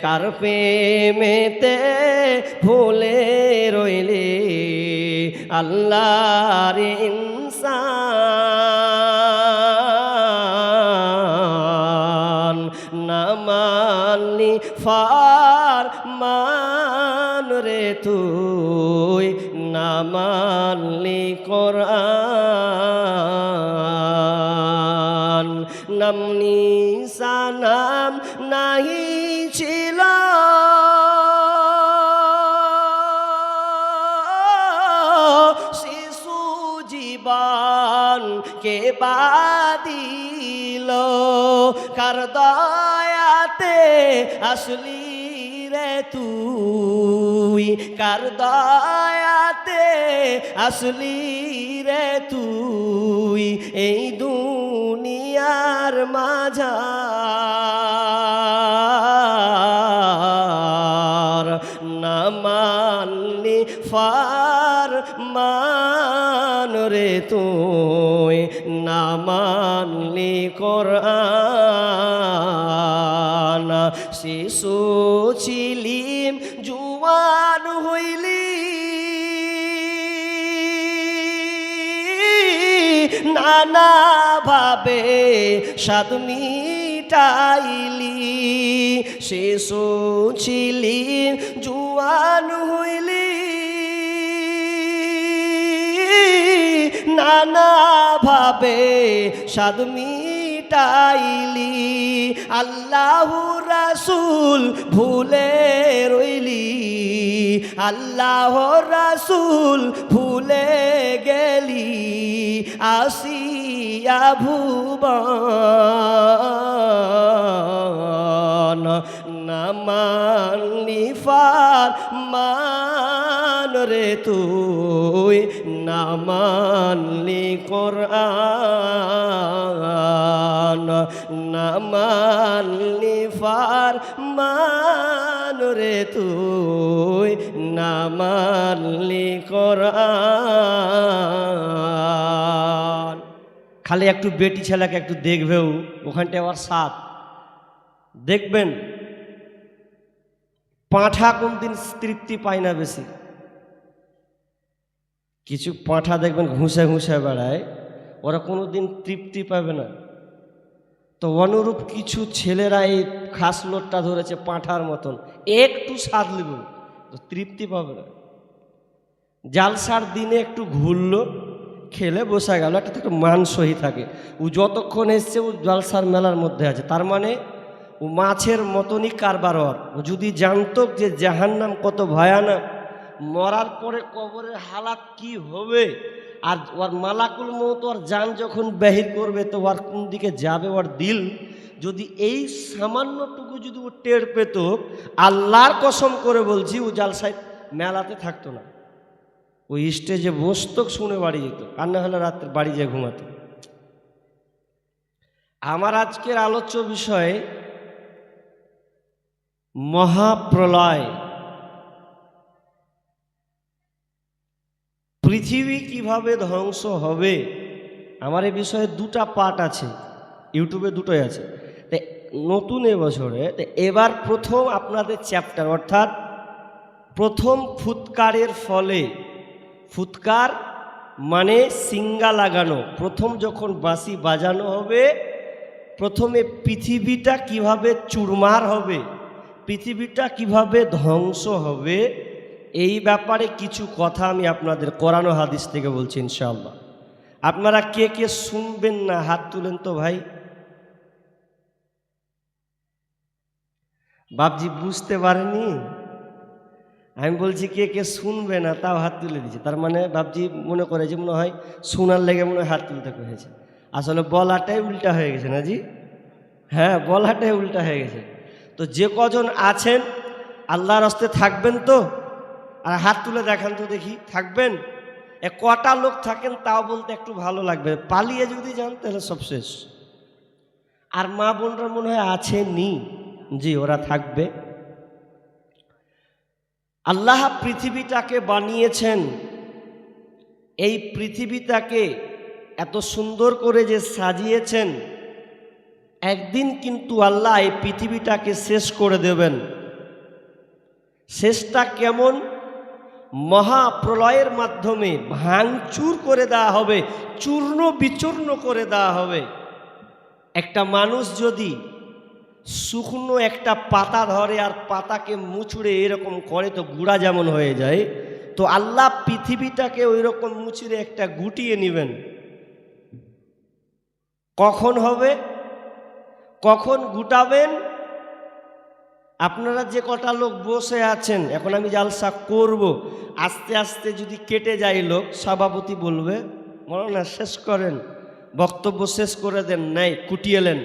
কার প্রেমেতে ভুলে রইলে আল্লাহর ইনসান, না মানলি ফরমান রে তুই, না মানলি কোরআন। নাম নিশানাম নাহি ছিল শিশু জীবন কে বাদিল, কার দয়াতে আসলি রে তুই, কার দয়াতে আসলি রে তুই এই দুনিয়ার মাঝার। না মানলি ফরমান রে তুই, না মানলি কোরআন। শিশু ছিলিম জুয়ান হইলি, নানা ভাবে স্বাদ মিটাইলি। শিশু ছিলি জুয়ান হইলি, নানা ভাবে স্বাদ মিটাইলি। আল্লাহু রাসূল ভুলে রইলি, আল্লাহ রাসূল ভুলে গেলি আসিয়া ভুবন। না মানলি ফরমান রে তুই, না মানলি কোরআন, না মানলি ফরমান রে তুই, না মানলি কোরআন। খালি একটু বেটি ছেলেকে একটু দেখবেও, ওখানটা আবার সাপ দেখবেন। পাঁঠা কোনদিন তৃপ্তি পায় না বেশি, কিছু পাঁঠা দেখবেন ঘুষে ঘুষে বেড়ায়, ওরা কোনোদিন তৃপ্তি পাবে না। তো অনুরূপ কিছু ছেলেরা এই খাসলোটটা ধরেছে পাঁঠার মতন, একটু স্বাদ নেব তো তৃপ্তি পাবে না। জালসার দিনে একটু ঘুরলো, খেলে বসে গেল, একটা একটু মানসই থাকে। ও যতক্ষণ এসছে ও জালসার মেলার মধ্যে আছে, তার মানে ও মাছের মতনই কারবার। ও যদি জানতো যে জাহান্নাম কত ভয়ানক, মরার পরে কবরের হালাত কি হবে, আর ওর মালাকুল মউত ওর জান যখন বাহির করবে তো ওর কোন দিকে যাবে, ওর দিল যদি এই সামান্যটুকু যদি ও টের পেত, আল্লাহর কসম করে বলছি ও জালসায় মেলাতে থাকতো না। ওই স্টেজে বসতো, শুনে বাড়ি যেত, আর না হলে রাত্রে বাড়ি যেয়ে ঘুমাতো। আমার আজকের আলোচ্য বিষয় মহাপ্রলয়। পৃথিবী কিভাবে ধ্বংস হবে, আমার এই বিষয়ে দুটা পার্ট আছে, ইউটিউবে দুটোই আছে। তো নতুন এবছরে এবার প্রথম আপনাদের চ্যাপ্টার, অর্থাৎ প্রথম ফুৎকারের ফলে, ফুৎকার মানে সিঙ্গা লাগানো, প্রথম যখন বাঁশি বাজানো হবে, প্রথমে পৃথিবীটা কিভাবে চুরমার হবে, পৃথিবীটা কিভাবে ধ্বংস হবে, এই ব্যাপারে কিছু কথা আমি আপনাদের কোরআন ও হাদিস থেকে বলছি ইনশাআল্লাহ। আপনারা কে কে শুনবেন না হাত তুলেন তো ভাই। বাপজি বুঝতে পারেনি, আমি বলছি কে কে শুনবে না তাও হাত তুলে দিচ্ছে, তার মানে বাপজি মনে করে যে মনে হয় শোনার লেগে মনে হয় হাত তুলতে হয়েছে। আসলে বলাটাই উল্টা হয়ে গেছে না জি, হ্যাঁ বলাটাই উল্টা হয়ে গেছে। তো যে কজন আছেন আল্লাহর রাস্তে থাকবেন তো, আর হাত তুলে দেখান তো দেখি, থাকবেন? কটা লোক থাকেন তাও বলতে একটু ভালো লাগবে, পালিয়ে যদি যান তাহলে সব শেষ। আর মা বোনরা মনে হয় আছেনি, জি ওরা থাকবে। আল্লাহ পৃথিবীটাকে বানিয়েছেন, এই পৃথিবীটাকে এত সুন্দর করে যে সাজিয়েছেন, একদিন কিন্তু আল্লাহ এই পৃথিবীটাকে শেষ করে দেবেন। শেষটা কেমন? মহাপ্রলয়ের মাধ্যমে ভাঙচুর করে দেওয়া হবে, চূর্ণ বিচূর্ণ করে দেওয়া হবে। একটা মানুষ যদি শুকনো একটা পাতা ধরে আর পাতাকে মুচড়ে এরকম করে তো গুঁড়া যেমন হয়ে যায়, তো আল্লাহ পৃথিবীটাকে ওই রকম মুচড়ে একটা গুটিয়ে নেবেন। কখন হবে, কখন গুটাবেন? আপনারা যে কটা লোক বসে আছেন, এখন আমি জালসা করব, আস্তে আস্তে যদি কেটে যায় লোক, সভাপতি বলবে মৌলানা শেষ করেন, বক্তব্য শেষ করে দেন, নাই কুটিয়েলেন।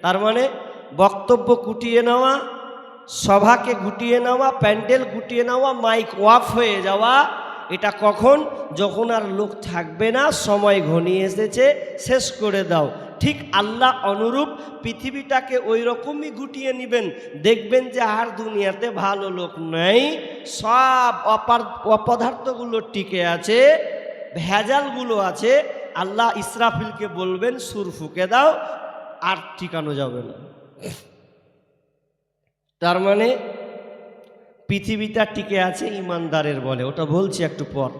তার মানে বক্তব্য গুটিয়ে নেওয়া, সভাকে গুটিয়ে নেওয়া, প্যান্ডেল গুটিয়ে নেওয়া, মাইক অফ হয়ে যাওয়া। এটা কখন? যখন আর লোক থাকবে না, সময় ঘনিয়ে এসেছে, শেষ করে দাও। ঠিক আল্লাহ অনুরূপ পৃথিবীটাকে ওই রকমই গুটিয়ে নেবেন। দেখবেন যে আর দুনিয়াতে ভালো লোক নাই, সব অপদার্থগুলো টিকে আছে, ভেজালগুলো আছে। আল্লাহ ইসরাফিলকে বলবেন সুর ফুঁকে দাও, আর ঠিকানো যাবে না। তার মানে পৃথিবীটা টিকে আছে ইমানদারের বলে, ওটা বলছি একটু পর।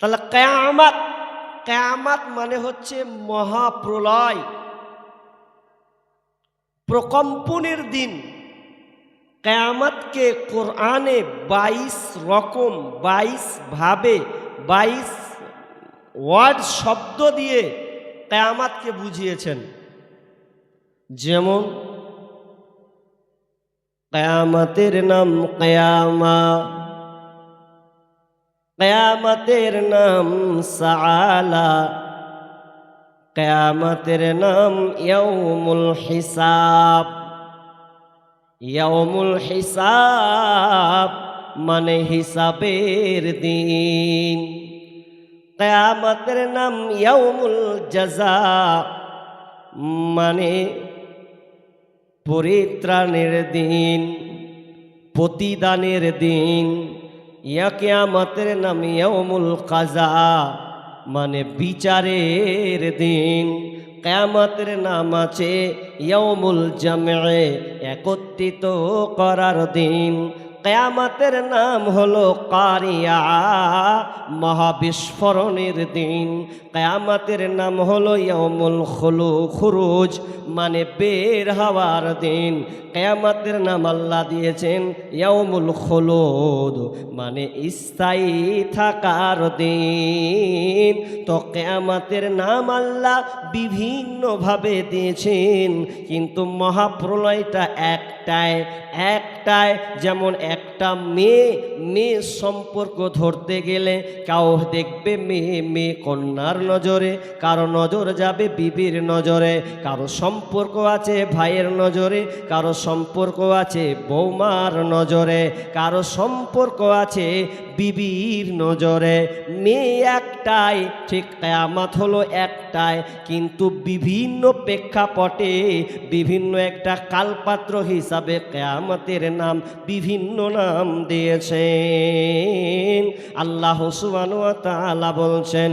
তাহলে কিয়ামত, কিয়ামত মানে হচ্ছে মহাপ্রলয়, প্রকম্পনের দিন। কিয়ামতকে কোরআনে 22 রকম, 22 ভাবে, 22 ওয়ার্ড শব্দ দিয়ে কিয়ামতকে বুঝিয়েছেন। যেমন কিয়ামতের নাম কিয়ামা, কিয়ামতের নাম সাআলা, কিয়ামতের নাম ইয়াউমুল হিসাব। ইয়াউমুল হিসাব মানে হিসাবের দিন। কিয়ামতের নাম ইয়াউমুল জাযা মানে পরিত্রাণের দিন, প্রতিদানের দিন। ইয়া কিয়ামতের নাম ইয়াউমুল কাযা মানে বিচারের দিন। কিয়ামতের নাম আছে ইয়াউমুল জামে একত্রিত করার দিন। কিয়ামতের নাম হলো কারিয়া মহাবিস্ফোরণের দিন। কিয়ামতের নাম হলো ইয়াউমুল খুরুজ মানে বের হওয়ার দিন। কিয়ামতের নাম আল্লাহ দিয়েছেন ইয়াউমুল খুলুদ মানে স্থায়ী থাকার দিন। তো কিয়ামতের নাম আল্লাহ বিভিন্নভাবে দিয়েছেন, কিন্তু মহাপ্রলয়টা একটাই। যেমন একটা মেয়ে সম্পর্ক ধরতে গেলে কাউ দেখবে মেয়ে কন্যার নজরে, কারো নজর যাবে বিবির নজরে, কারো সম্পর্ক আছে ভাইয়ের নজরে, কারো সম্পর্ক আছে বৌমার নজরে, কারো সম্পর্ক আছে বিবির নজরে। মেয়ে একটাই, ঠিক কিয়ামত হলো একটাই, কিন্তু বিভিন্ন প্রেক্ষাপটে বিভিন্ন একটা কালপাত্র হিসাবে কিয়ামতের নাম বিভিন্ন নাম দিয়েছেন। আল্লাহ সুবহানাহু ওয়া তাআলা বলছেন,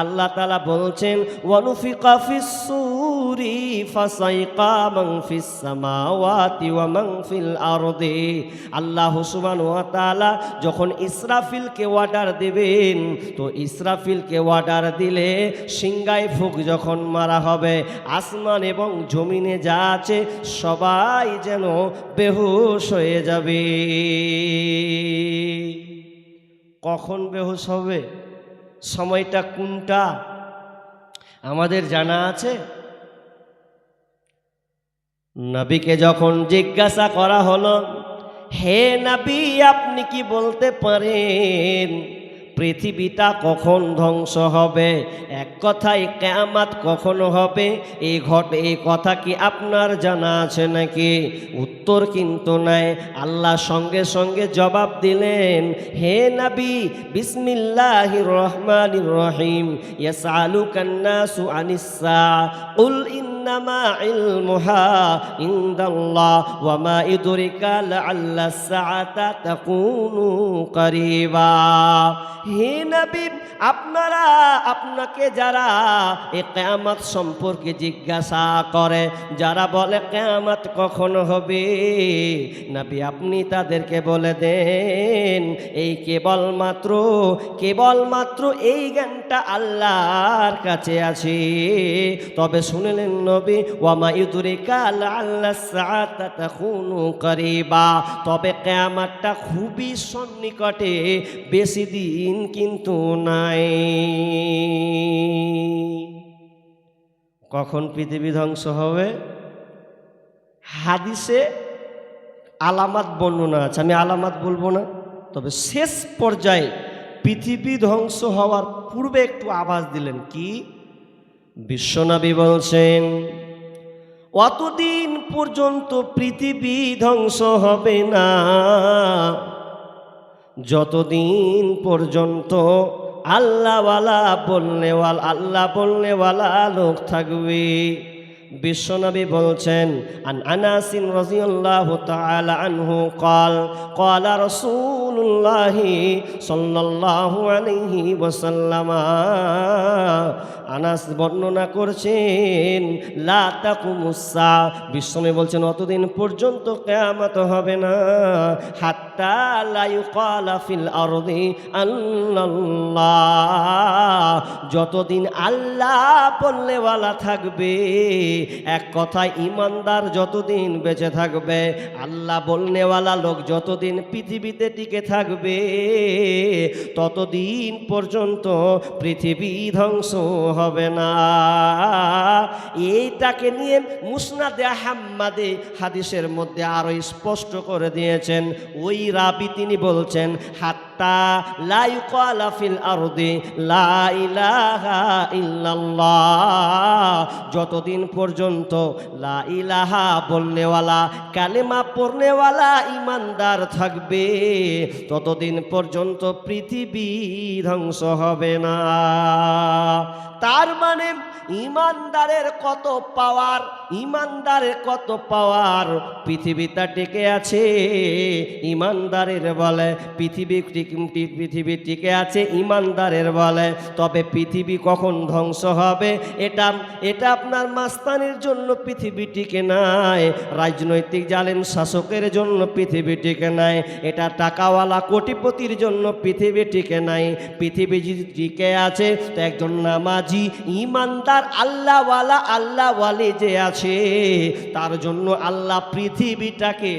আল্লাহ তাআলা বলছেন ওয়ানুফিকা ফিস সূরি ফাসাইকা মান ফিস সামাওয়াতি ওয়া মান ফিল আরদি। আল্লাহ সুবহানাহু ওয়া তাআলা যখন ইসরাফিলকে অর্ডার দেবেন, তো ইসরাফিলকে অর্ডার দিলে সিংগায় ফুঁক যখন মারা হবে, আসমান এবং জমিনে যা আছে সবাই যেন বেহুশ হয়ে যাবে। কখন বেহুশ হবে, সময়টা কোনটা আমাদের জানা আছে? নবীকে যখন জিজ্ঞাসা করা হলো, হে নবী আপনি কি বলতে পারেন পৃথিবীটা কখন ধ্বংস হবে, এক কথায় কিয়ামত কখন হবে, এই কথা কি আপনার জানা আছে নাকি? উত্তর কিন্তু নাই। আল্লাহ সঙ্গে সঙ্গে জবাব দিলেন, হে নবী বিসমিল্লাহির রহমানির রহিম ইয়াসআলুকান নাসু আনিস সাআ কুল ইন্নামা ইলমুহা ইনদাল্লাহ ওয়া মা ইউদরিকা লাআল্লা সাআতা তাকুনু করিবা। হে নবী, আপনাকে যারা এই কিয়ামত সম্পর্কে জিজ্ঞাসা করে, যারা বলে কিয়ামত কখন হবে, নবী আপনি তাদেরকে বলে দেন এই কেবলমাত্র এই জ্ঞানটা আল্লাহর কাছে আছে। তবে শুনলেন নবী, ওয়া মা ইউদরিকা লাআল্লা সাআতা তাকুনু করিবা, তবে কিয়ামতটা খুবই সন্নিকটে, বেশি দিন কিন্তু নাই। কখন পৃথিবী ধ্বংস হবে? হাদিসে আলামাত বর্ণনা আছে, আমি আলামাত বলবো না, তবে শেষ পর্যায়ে পৃথিবী ধ্বংস হওয়ার পূর্বে একটু আভাস দিলেন। কি? বিশ্বনবী বলছেন অতদিন পর্যন্ত পৃথিবী ধ্বংস হবে না যতদিন পর্যন্ত আল্লাহ বলনেওয়ালা লোক থাকবে। বিশ্বনবী বলছেন আন আনাসিন রাদিয়াল্লাহু তাআলা আনহু ক্বালা রাসূলুল্লাহ সাল্লাল্লাহু আলাইহি ওয়াসাল্লাম, আনাস বর্ণনা করছেন লা তাকুমুস সা, বিশ্বনবী বলছেন অতদিন পর্যন্ত কিয়ামত হবে না হাত্তা লা ইউকালা ফিল আরদি আল্লাহ, যতদিন আল্লাহ বলনেওয়ালা থাকবে, এক কথায় ইমানদার যতদিন বেঁচে থাকবে, আল্লাহ বলনেওয়ালা লোক যতদিন পৃথিবীতে টিকে থাকবে, ততদিন পর্যন্ত পৃথিবী ধ্বংস হবে না। এইটাকে নিয়ে মুসনাদে আহমদে হাদিসের মধ্যে আরো স্পষ্ট করে দিয়েছেন। ওই রাবি তিনি বলছেন হাত্তা লা ইউকালা ফিল আরদি লা ইলাহা ইল্লাল্লাহ, যতদিন পর্যন্ত লা ইলাহা বলনেওয়ালা, কালেমা পড়নেওয়ালা ইমানদার থাকবে, ততদিন পর্যন্ত পৃথিবী ধ্বংস হবে না। তার মানে ইমানদারের কত পাওয়ার, পৃথিবীটা টিকে আছে ইমানদারের বলে, পৃথিবী টিকে আছে ইমানদারের বলে। তবে পৃথিবী কখন ধ্বংস হবে এটা আপনার মাস্তানির জন্য পৃথিবী টিকে নাই, রাজনৈতিক জালেম শাসকের জন্য পৃথিবী টিকে নাই, এটা টাকাওয়ালা কোটিপতির জন্য পৃথিবী টিকে নাই। পৃথিবী যদি টিকে আছে তো একজন নামাজি ইমানদার আল্লাহওয়ালি যে আছে তার জন্য আল্লাহ পৃথিবীটাকে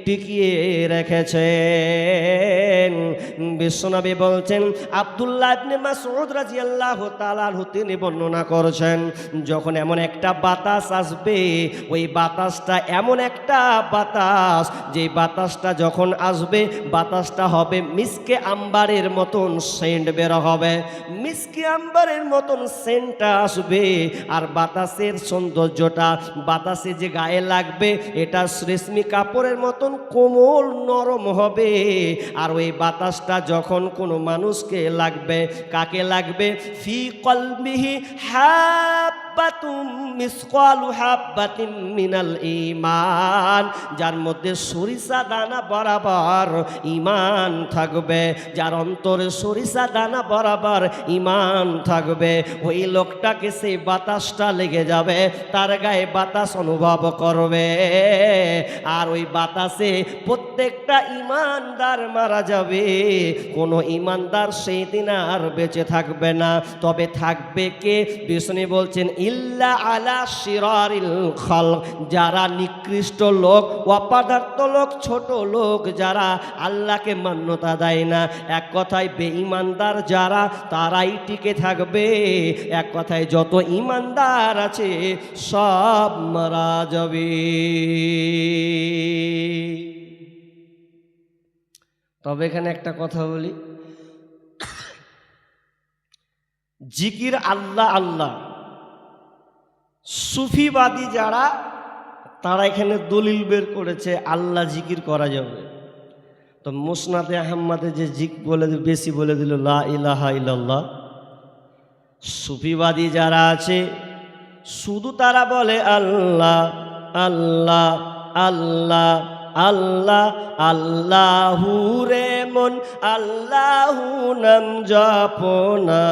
টিকিয়ে রেখেছেন। বিশ্বনবী বলছেন, আব্দুল্লাহ ইবনে মাসউদ রাদিয়াল্লাহু তাআলা আনহু তিনি বর্ণনা করেছেন, যখন এমন একটা বাতাস আসবে, ওই বাতাসটা এমন একটা বাতাস, যে বাতাসটা যখন আসবে বাতাসটা হবে মিসকে আম্বারের মতন সেন্ট বের হবে, মিসকে আম্বারের মতন সেন্টটা আসবে। আর বাতাসের সৌন্দর্যটা, বাতাসে যে গায়ে লাগবে এটা রেশমি কাপড়ের মতন কোমল নরম হবে। আর ওই বাতাসটা যখন কোনো মানুষকে লাগবে, কাকে লাগবে? ফি কলবিহি হাব্বাতুম মিসকালু হাব্বাতিন মিনাল ঈমান, যার মধ্যে সরিষা দানা বরাবর ঈমান থাকবে, যার অন্তরে সরিষা দানা বরাবর ঈমান থাকবে, ওই লোকটাকে সেই বাতাসটা লেগে যাবে, তার গায়ে বাতাস অনুভব করবে। আর ওই বাতাসে প্রত্যেকটা ইমানদার মারা যাবে, কোনো ইমানদার সেই দিন আর বেঁচে থাকবে না। তবে থাকবে কে? বিষ্ণু বলছেন ইল্লা আলা শিরারিল খালক, যারা নিকৃষ্ট লোক, অপদার্থ লোক, ছোট লোক, যারা আল্লাহকে মান্যতা দেয় না, এক কথায় বেঈমানদার যারা, তারাই টিকে থাকবে। এক কথায় যত ইমানদার আছে সব মারা যাবে। তবে এখানে একটা কথা বলি, জিকির আল্লাহ আল্লাহ, সুফিবাদী যারা, তারা এখানে দলিল বের করেছে আল্লাহ জিকির করা যাবে। তো মুসনাদে আহমদে যে বেশি বলে দিল লা ইলাহা ইল্লাল্লাহ, সুফিবাদী যারা আছে, শুধু তারা বলে আল্লাহ আল্লাহ আল্লাহ আল্লাহ আল্লাহু রে মন আল্লাহু নাম জপনা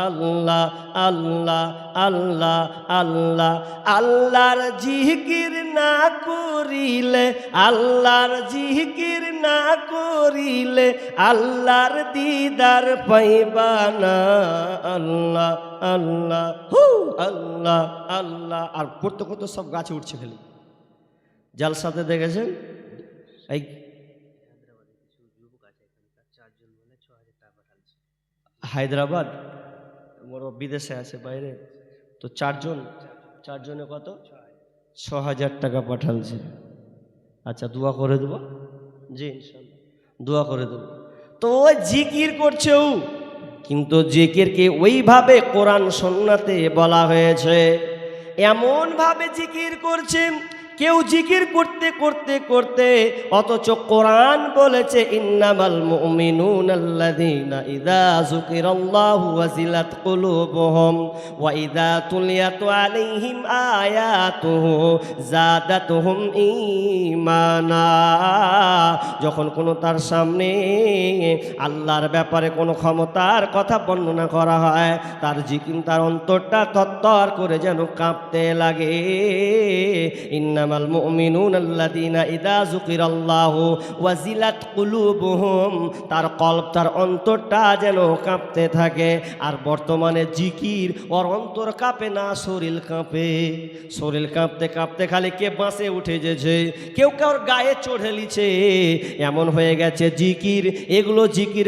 আল্লাহ আল্লাহ আল্লাহ আল্লাহ আল্লাহর জিকির না করিলে আল্লাহর জিকির না করিলে আল্লাহর দিদার পাইবা না আল্লাহ আল্লাহ হু আল্লাহ আল্লাহ। আর করতে করতে সব গাছে উঠছে ফেলে জালসাতে দেখেছেন এই হায়দ্রাবাদ বড় বিদেশে আছে বাইরে তো চারজনে কত ৬,০০০ টাকা পাঠালছে। আচ্ছা দোয়া করে দেবো, জি ইনশাআল্লাহ দোয়া করে দেবো। তো ওই জিকির করছে ও, কিন্তু জিকিরকে ওইভাবে কোরআন সুন্নাতে বলা হয়েছে এমনভাবে জিকির করছে কেউ জিকির করতে করতে করতে অথচ কোরআন বলেছে ইন্নামাল মুমিনুনাল্লাযীনা ইযা যুকিরাল্লাহু ওয়াজিলাত কুলুবুহুম ওয়া ইযা তুলিয়াত আলাইহিম আয়াতুহু যাদাতুহুম ঈমানা। যখন কোনো তার সামনে আল্লাহর ব্যাপারে কোনো ক্ষমতার কথা বর্ণনা করা হয় তার জিকির তার অন্তরটা তত্তর করে যেন কাঁপতে লাগে। ইন্নামাল মুমিনুনাল্লাযীনা ইযা যুকিরাল্লাহু ওয়াজিলাত কুলুবুহুম, তার কলব তার অন্তরটা যেন কাঁপতে থাকে। আর বর্তমানে জিকির ওর অন্তর কাঁপে না, শরীর কাঁপে। শরীর কাঁপতে কাঁপতে খালি কে বাঁচে উঠে যেছে, কেউ কার গায়ে চড়ে লিছে, এমন হয়ে গেছে জিকির। এগুলো জিকির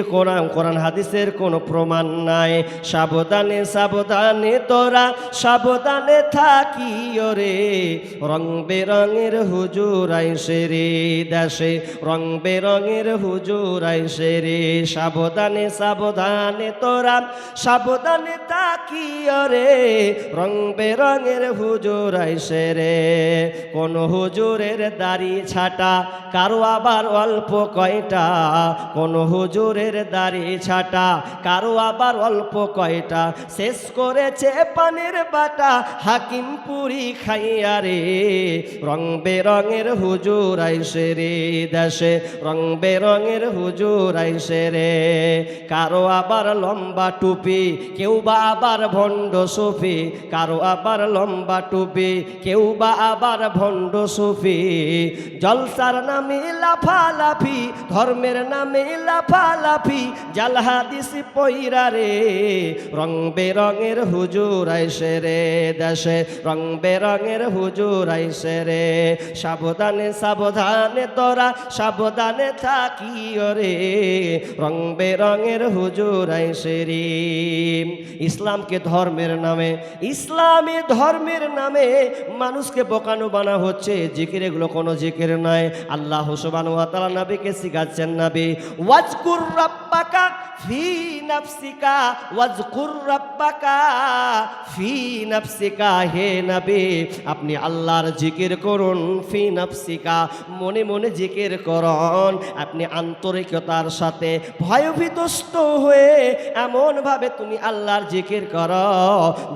কোরআন হাদিসের কোনো প্রমাণ নাই। সাবধানে সাবধানে তোরা সাবধানে থাকি ওরে, রং বেরঙের হুজুর আইসে রে দেশে, রং বেরঙের হুজুর আইসে রে। সাবধানে সাবধানে তোরা সাবধানে থাকি ওরে, রং বেরঙের হুজুর আইসে রে। কোন হুজুরের দাড়ি ছাটা, কারো আবার অল্প কয়টা। কোন হুজুরের দাড়ি ছাটা, কারো আবার অল্প কয়টা। শেষ করেছে পানের বাটা, হাকিম পুরি খাইয়া রে। রং বেরঙের হুজুর আইসে রে দেশে, রং বেরঙের হুজুর আইসে রে। কারো আবার লম্বা টুপি, কেউ বা আবার ভণ্ড সুফি। কারো আবার লম্বা টুপি, কেউ বা আবার ভণ্ড সুফি। জলসার নামে লাফালাফি, ধর্মের নামে লাফালাফি, জাল হাদিস পইরা রে। রং বেরঙের হুজুর আইসে রে দেশে, রং বেরঙের হুজুর আইসে রে। সাবধানে সাবধানে তোরা সাবধানে থাকি ওরে, রং বেরঙের হুজুর আইসে রে। ইসলামকে ধর্মের নামে, ইসলামী ধর্মের নামে মানুষকে বোকানো বানা হচ্ছে। জিকির এগুলো কোনো জিকির নয়। আল্লাহ সুবহানাহু ওয়া তাআলা নবীকে শিখাচ্ছেন, নবী ওয়াজকুর রাব্বাকা ফি নাফসিকা, ওয়াজকুর রাব্বাকা ফি নাফসিকা। হে নবী আপনি আল্লাহর জিকির করুন, ফি নাফসিকা মনে মনে জিকির করুন। আপনি আন্তরিকতার সাথে ভয়ভীতস্ত হয়ে এমনভাবে তুমি আল্লাহর জিকির করো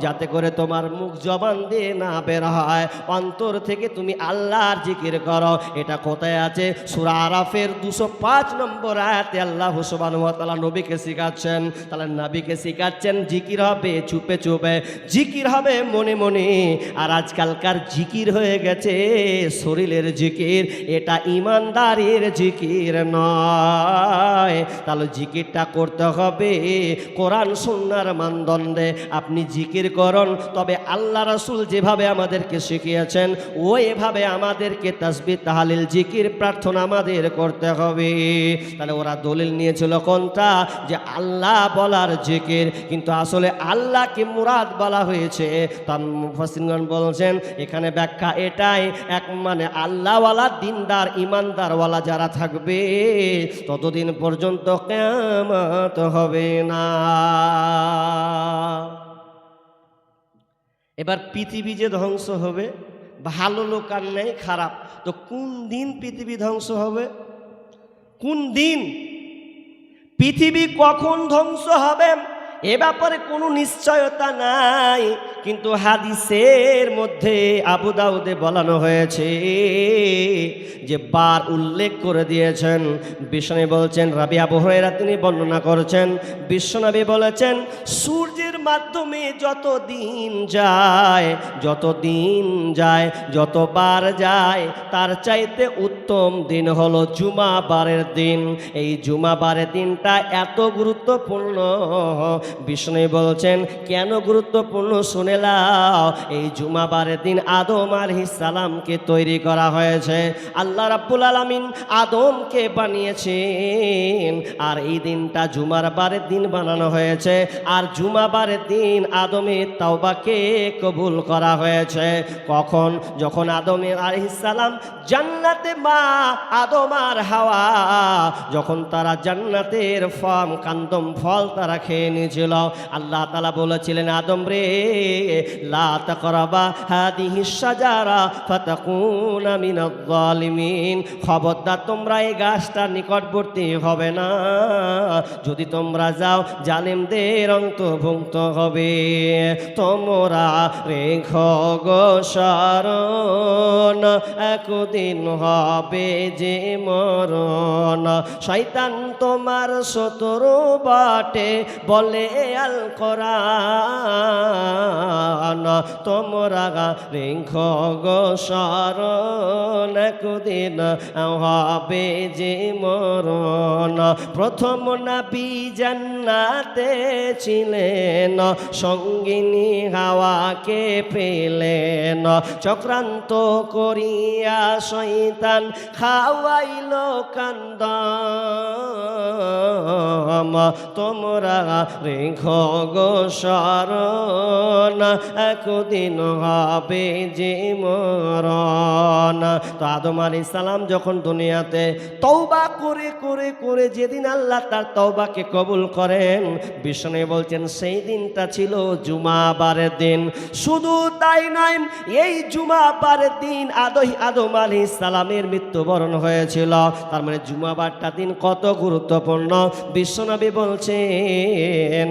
যাতে করে তোমার মুখ জবান দিয়ে না বের হয়, অন্তর থেকে তুমি আল্লাহর জিকির করো। এটা কোথায় আছে? সূরা আরাফের 205 নম্বর আয়াতে আল্লাহ সুবহানাহু ওয়া তাআলা নবীকে শিখাচ্ছেন। তাহলে নবীকে শিখাচ্ছেন জিকির হবে চুপে চুপে, জিকির হবে মনে মনে। আর আজকালকার জিকির হয়ে গেছে শরীরের জিকির, এটা ইমানদারের জিকির নয়। তাহলে জিকিরটা করতে হবে কোরআন সুন্নাহর মানদণ্ডে। আপনি জিকির করুন, তবে আল্লাহ রাসূল যেভাবে আমাদেরকে শিখিয়েছেন ওইভাবে আমাদেরকে তাসবিহ তাহলিল জিকির প্রার্থনা আমাদের করতে হবে। তাহলে ওরা দলিল নিয়েছিল কোনটা? যে আল্লাহ বলার জিকির, কিন্তু আসলে আল্লাহকে মুরাদ বলা হয়েছে। তার মুফাসসিরগণ বলছেন এখানে ব্যাখ্যা এটাই, এক মানে আল্লাহওয়ালা দিনদার ইমানদারওয়ালা যারা থাকবে ততদিন পর্যন্ত কিয়ামত হবে না। এবার পৃথিবী যে ধ্বংস হবে, ভালো লোক আর নেই, খারাপ। তো কোন দিন পৃথিবী ধ্বংস হবে? কোন দিন পৃথিবী কখন ধ্বংস হবে এ ব্যাপারে কোনো নিশ্চয়তা নাই, কিন্তু হাদিসের মধ্যে আবু দাউদে বলানো হয়েছে যে বার উল্লেখ করে দিয়েছেন। বিশ্বনবী বলছেন, রাবিয়া আবু হুরায়রা তিনি বর্ণনা করেছেন, বিশ্বনবী বলেছেন সূর্যের মাধ্যমে যত দিন যায়, যত বার যায়, তার চাইতে উত্তম দিন হলো জুমা বারের দিন। এই জুমা বারের দিনটা এত গুরুত্বপূর্ণ। বিষ্ণু বলছেন কেন গুরুত্বপূর্ণ শুনে নাও। এই জুমা বারের দিন আদম আলাইহিস সালামকে তৈরি করা হয়েছে। আল্লাহ রাব্বুল আলামিন আদমকে বানিয়েছেন, আর এই দিনটা জুমার বারের দিন বানানো হয়েছে। আর জুমা বারের দিন আদমের তাওবাকে কবুল করা হয়েছে। কখন? যখন আদম আলাইহিস সালাম জান্নাতে, মা আদম আর হাওয়া যখন তারা জান্নাতের কান্দম ফল তারা খেয়ে নিয়েছিল, আল্লাহ তাআলা বলেছিলেন আদম রে, লা তাকরাবা হাদিহিস শাজারা ফাতাকুনা মিনাজ জালিমিন, খবরদার তোমরা এই গাছটার নিকটবর্তী হবে না, যদি তোমরা যাও জালিমদের অন্তর্ভুক্ত হবে। তোমরা রেখো গো শরণ, একদিন হবে যে মরণ, শয়তান তোমার শত্রু বটে বলে আল কোরআন, তোমরা রেখো গো শরণ, একদিন হবে যে মরণ। প্রথম নবী জান্নাতে ছিলেন, সঙ্গিনী হাওয়াকে পেলেন, চক্রান্ত করিয়া শয়তান খাওয়াইল কান্দম, তোমরা রেখো গো শরণ, একদিন হবে যে মরণ। তো আদম আলাইহিস সালাম যখন দুনিয়াতে তওবা করে করে করে যেদিন আল্লাহ তার তওবাকে কবুল করেন, বিষ্ণু বলছেন সেই দিনটা ছিল জুমা বারের দিন। শুধু তাই নয়, এই জুমা বারের দিন আদম আলাইহিস সালামের মৃত্যুবরণ হয়েছিল। তার মানে জুমা বারটা দিন কত গুরুত্বপূর্ণ বিশ্বনবী বলছেন।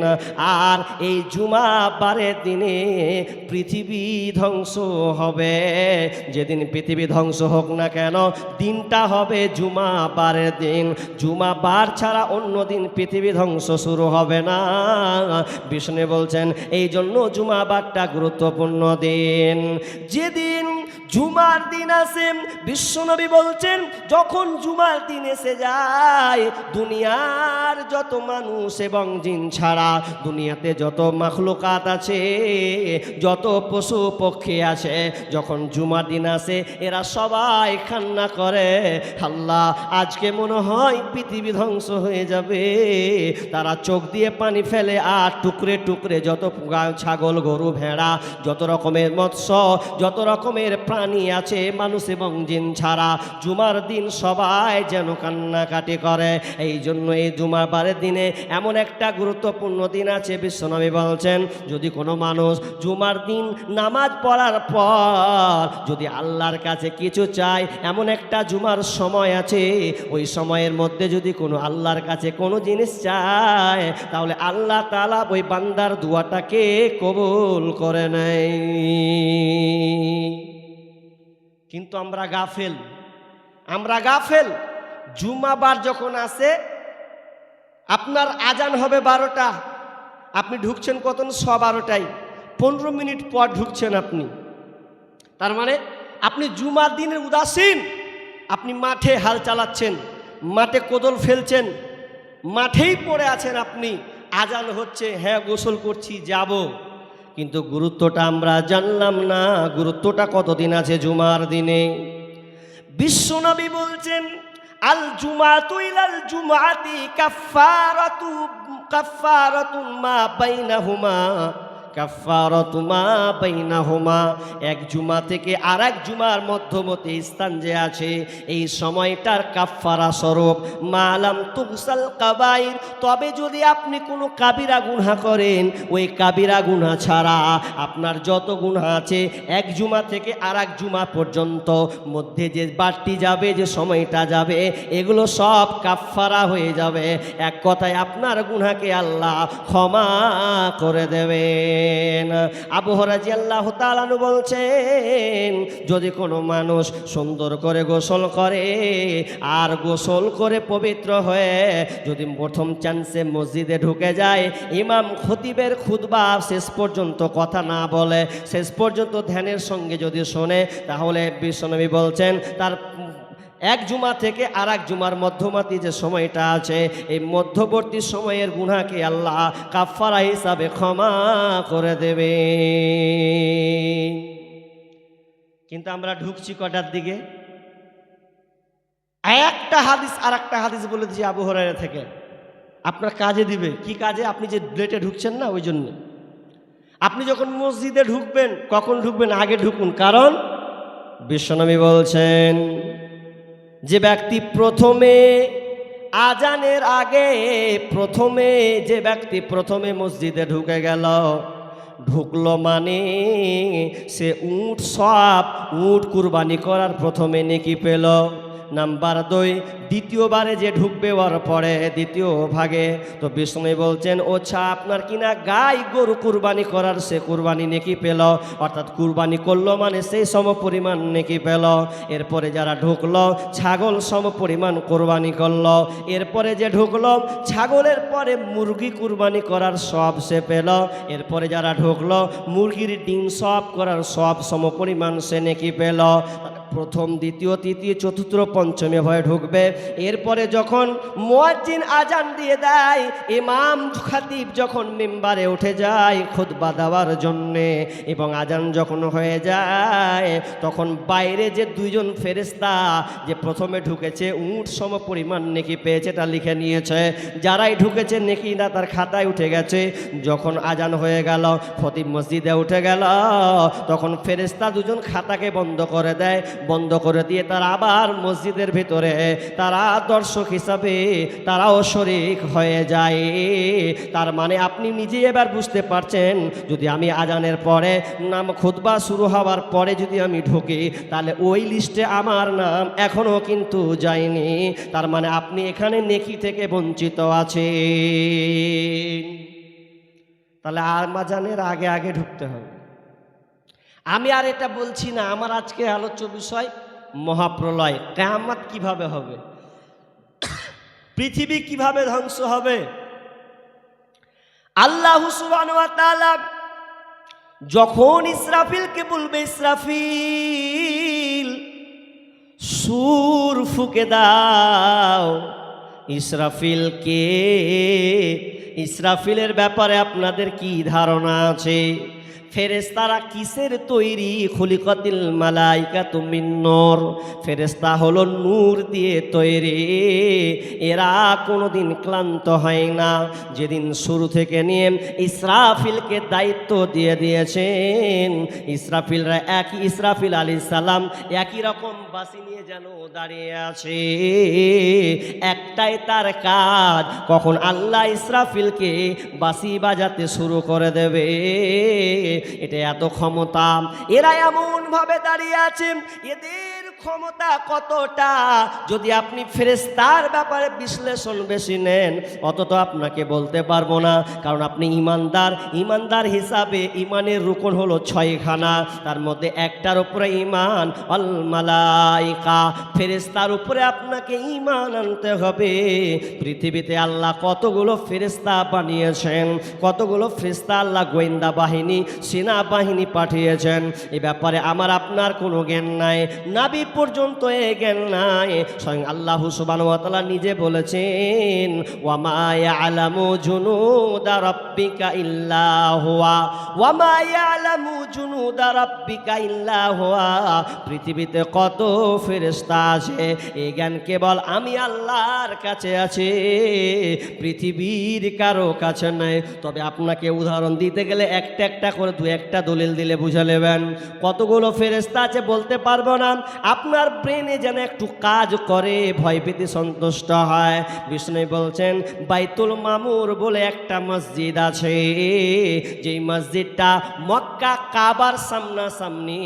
আর এই জুমা বারের দিনে পৃথিবী ধ্বংস হবে। যেদিন পৃথিবী ধ্বংস হোক না কেন, দিনটা হবে জুমা বারের দিন। জুমা বার ছাড়া অন্য দিন পৃথিবী ধ্বংস শুরু হবে না। বিষ্ণু বলছেন এই জন্য জুমা বারটা গুরুত্বপূর্ণ দিন। যেদিন জুমার দিন আসে, বিশ্বনবী বলছেন যখন জুমার দিন এসে যায়, দুনিয়ার যত মানুষ এবং জিন ছাড়া দুনিয়াতে যত মাখলুকাত আছে, যত পশু পক্ষী আছে, যখন জুমার দিন আসে এরা সবাই কান্না করে, আল্লাহ আজকে মনে হয় পৃথিবী ধ্বংস হয়ে যাবে। তারা চোখ দিয়ে পানি ফেলে, আর টুকরে টুকরে যত ছাগল গরু ভেড়া যত রকমের মৎস্য যত রকমের প্রাণী আছে মানুষ এবং জিন ছাড়া, জুমার দিন সবাই যেন কান্নাকাটি করে। এই জন্য এই জুমার বারের দিনে এমন একটা গুরুত্বপূর্ণ দিন আছে, বিশ্বনবী বলছেন যদি কোনো মানুষ জুমার দিন নামাজ পড়ার পর যদি আল্লাহর কাছে কিছু চায়, এমন একটা জুমার সময় আছে, ওই সময়ের মধ্যে যদি কোনো আল্লাহর কাছে কোনো জিনিস চায়, তাহলে আল্লাহ তাআলা ওই বান্দার দুয়াটাকে কবুল করে নেয়। কিন্তু আমরা গাফেল। জুমাবার যখন আসে, আপনার আজান হবে 12টা, আপনি ঢুকছেন কত? 12:15, 15 মিনিট পর ঢুকছেন আপনি। তার মানে আপনি জুমার দিনের উদাসীন। আপনি মাঠে হাল চালাচ্ছেন, মাঠে কোদল ফেলছেন, মাঠেই পড়ে আছেন আপনি। আজান হচ্ছে, হ্যাঁ গোসল করছি যাব, কিন্তু গুরুত্বটা আমরা জানলাম না। গুরুত্বটা কতদিন আছে জুমার দিনে? বিশ্বনবী বলছেন আল জুমাতু ইলাল জুমাতি কাফারাতুন মা বাইনাহুমা কাফফারাতু মা বাইনাহুমা, এক জুমা থেকে আর এক জুমার মধ্যবর্তী স্থান যে আছে এই সময়টার কাফফারা স্বরূপ মালাম তুগসাল কাবাইর, তবে যদি আপনি কোনো কাবিরা গুনাহ করেন ওই কাবিরা গুনাহ ছাড়া আপনার যত গুনাহ আছে এক জুমা থেকে আর এক জুমা পর্যন্ত মধ্যে যে বাড়তি যাবে, যে সময়টা যাবে, এগুলো সব কাফফারা হয়ে যাবে। এক কথায় আপনার গুনাহকে আল্লাহ ক্ষমা করে দেবেন। আবু হুরায়রা রাদিয়াল্লাহু তাআলা আনহু বলছেন, যদি কোনো মানুষ সুন্দর করে গোসল করে আর গোসল করে পবিত্র হয়ে যদি প্রথম চান্সে মসজিদে ঢুকে যায়, ইমাম খতিবের খুতবা শেষ পর্যন্ত কথা না বলে শেষ পর্যন্ত ধ্যানের সঙ্গে যদি শোনে, তাহলে বিশ্বনবী বলছেন তার এক জুমা থেকে আর এক জুমার মধ্যবর্তী যে সময়টা আছে এই মধ্যবর্তী সময়ের গুনাহকে আল্লাহ কাফফারা হিসাবে ক্ষমা করে দেবে। কিন্তু আমরা ঢুকছি কটার দিকে? একটা হাদিস আর একটা হাদিস বলে দিয়েছি আবু হুরায়রা থেকে, আপনার কাজে দিবে। কি কাজে? আপনি যে লেটে ঢুকছেন না, ওই জন্য। আপনি যখন মসজিদে ঢুকবেন, কখন ঢুকবেন? আগে ঢুকুন, কারণ বিশ্বনবী বলছেন যে ব্যক্তি প্রথমে আজানের আগে যে ব্যক্তি প্রথমে মসজিদে ঢুকে গেল, ঢুকলো মানে সে উট কুরবানি করার প্রথমে নেকি পেল। নাম্বার 2, দ্বিতীয়বারে যে ঢুকবে ওর পরে দ্বিতীয় ভাগে, তো বিষ্ণু বলছেন ওছা আপনার কিনা গাই গরু কুরবানি করার সে কুরবানি নেকি পেল, অর্থাৎ কুরবানি করলো মানে সেই সম পরিমাণ নেকি পেল। এরপরে যারা ঢুকলো ছাগল সম পরিমাণ কুরবানি করলো। এরপরে যে ঢুকলো ছাগলের পরে মুরগি কুরবানি করার সব সে পেল। এরপরে যারা ঢুকলো মুরগির ডিম সব করার সব সম পরিমাণ সে নেকি পেল। প্রথম, দ্বিতীয়, তৃতীয়, চতুর্থ, পঞ্চমে ভয়ে ঢুকবে। এরপরে যখন মুয়াজ্জিন আজান দিয়ে দেয়, ইমাম খতিব যখন মিম্বারে উঠে যায় খুতবা দেওয়ার জন্যে, এবং আজান যখন হয়ে যায় তখন বাইরে যে দুইজন ফেরেশতা যে প্রথমে ঢুকেছে উট সম পরিমাণ নেকি পেয়েছে এটা লিখে নিয়েছে, যারাই ঢুকেছে নেকি না তার খাতায় উঠে গেছে। যখন আজান হয়ে গেল, খতিব মসজিদে উঠে গেল, তখন ফেরেশতা দুজন খাতাকে বন্ধ করে দেয়। বন্ধ করে দিয়ে তারা আবার মসজিদের ভিতরে তারা দর্শক হিসাবে তারাও শরীক হয়ে যায়। তার মানে আপনি নিজেই এবার বুঝতে পারছেন, যদি আমি আজানের পরে নাম খুতবা শুরু হওয়ার পরে যদি আমি ঢুকি, তাহলে ওই লিস্টে আমার নাম এখনো কিন্তু যায়নি। তার মানে আপনি এখানে নেকি থেকে বঞ্চিত আছেন। তাহলে আজানের আগে আগে ঢুকতে হবে। আমি আর এটা বলছি না, আমার আজকে আলোচ্য বিষয় মহাপ্রলয়, কিয়ামত কিভাবে হবে, পৃথিবী কিভাবে ধ্বংস হবে। আল্লাহ সুবহানাহু ওয়া তাআলা যখন ইসরাফিলকে বলবে, ইসরাফিল সূর ফুঁকে দাও, ইসরাফিলের ব্যাপারে আপনাদের কি ধারণা আছে? ফেরেশতারা কিসের তৈরি? খুলিকাতিল মালাইকাতু মিন নূর, ফেরেশতা হলো নূর দিয়ে তৈরি। এরা কোনোদিন ক্লান্ত হয় না। যেদিন শুরু থেকে নিয়ে ইসরাফিলকে দায়িত্ব দিয়ে দিয়েছেন, ইসরাফিল আলাইহিস সালাম একই রকম বাঁশি নিয়ে যেন দাঁড়িয়ে আছে। একটাই তার কাজ, কখন আল্লাহ ইসরাফিলকে বাঁশি বাজাতে শুরু করে দেবে। এটা এত ক্ষমতা, এরা এমন ভাবে দাঁড়িয়ে আছে, এদের ক্ষমতা কতটা যদি আপনি ফেরেশতার ব্যাপারে বিশ্লেষণ বেশি নেন অত তো আপনাকে বলতে পারবো না। কারণ আপনি ইমানদার হিসাবে ইমানের রুকন হলো 6খানা, তার মধ্যে একটার উপরে ইমান, আল মালাইকা, ফেরেশতার উপরে আপনাকে ইমান আনতে হবে। পৃথিবীতে আল্লাহ কতগুলো ফেরেশতা বানিয়েছেন, কতগুলো ফেরেশতা আল্লাহ গোয়েন্দা বাহিনী, সেনাবাহিনী পাঠিয়েছেন, এ ব্যাপারে আমার আপনার কোনো জ্ঞান নাই। নাবি পর্যন্ত এ জ্ঞান নাই। স্বয়ং আল্লাহ সুবহানাহু ওয়া তাআলা নিজে বলেছেন, ওয়া মা ইয়ালামু জুনুদা রাব্বিকা ইল্লা হুয়া, ওয়া মা ইয়ালামু জুনুদা রাব্বিকা ইল্লা হুয়া। পৃথিবীতে কত ফেরেশতা আছে, এই জ্ঞান কেবল আমি আল্লাহর কাছে আছে, পৃথিবীর কারো কাছে নাই। তবে আপনাকে উদাহরণ দিতে গেলে একটা একটা করে দু একটা দলিল দিলে বুঝে নেবেন কতগুলো ফেরেশতা আছে বলতে পারবো না। আপনার ব্রেনে যেন একটু কাজ করে, ভয় পেতে সন্তুষ্ট হয়। বিষ্ণু বলছেন বাইতুল মামুর বলে একটা মসজিদ আছে, যেই মসজিদটা মক্কা কাবার সামনাসামনি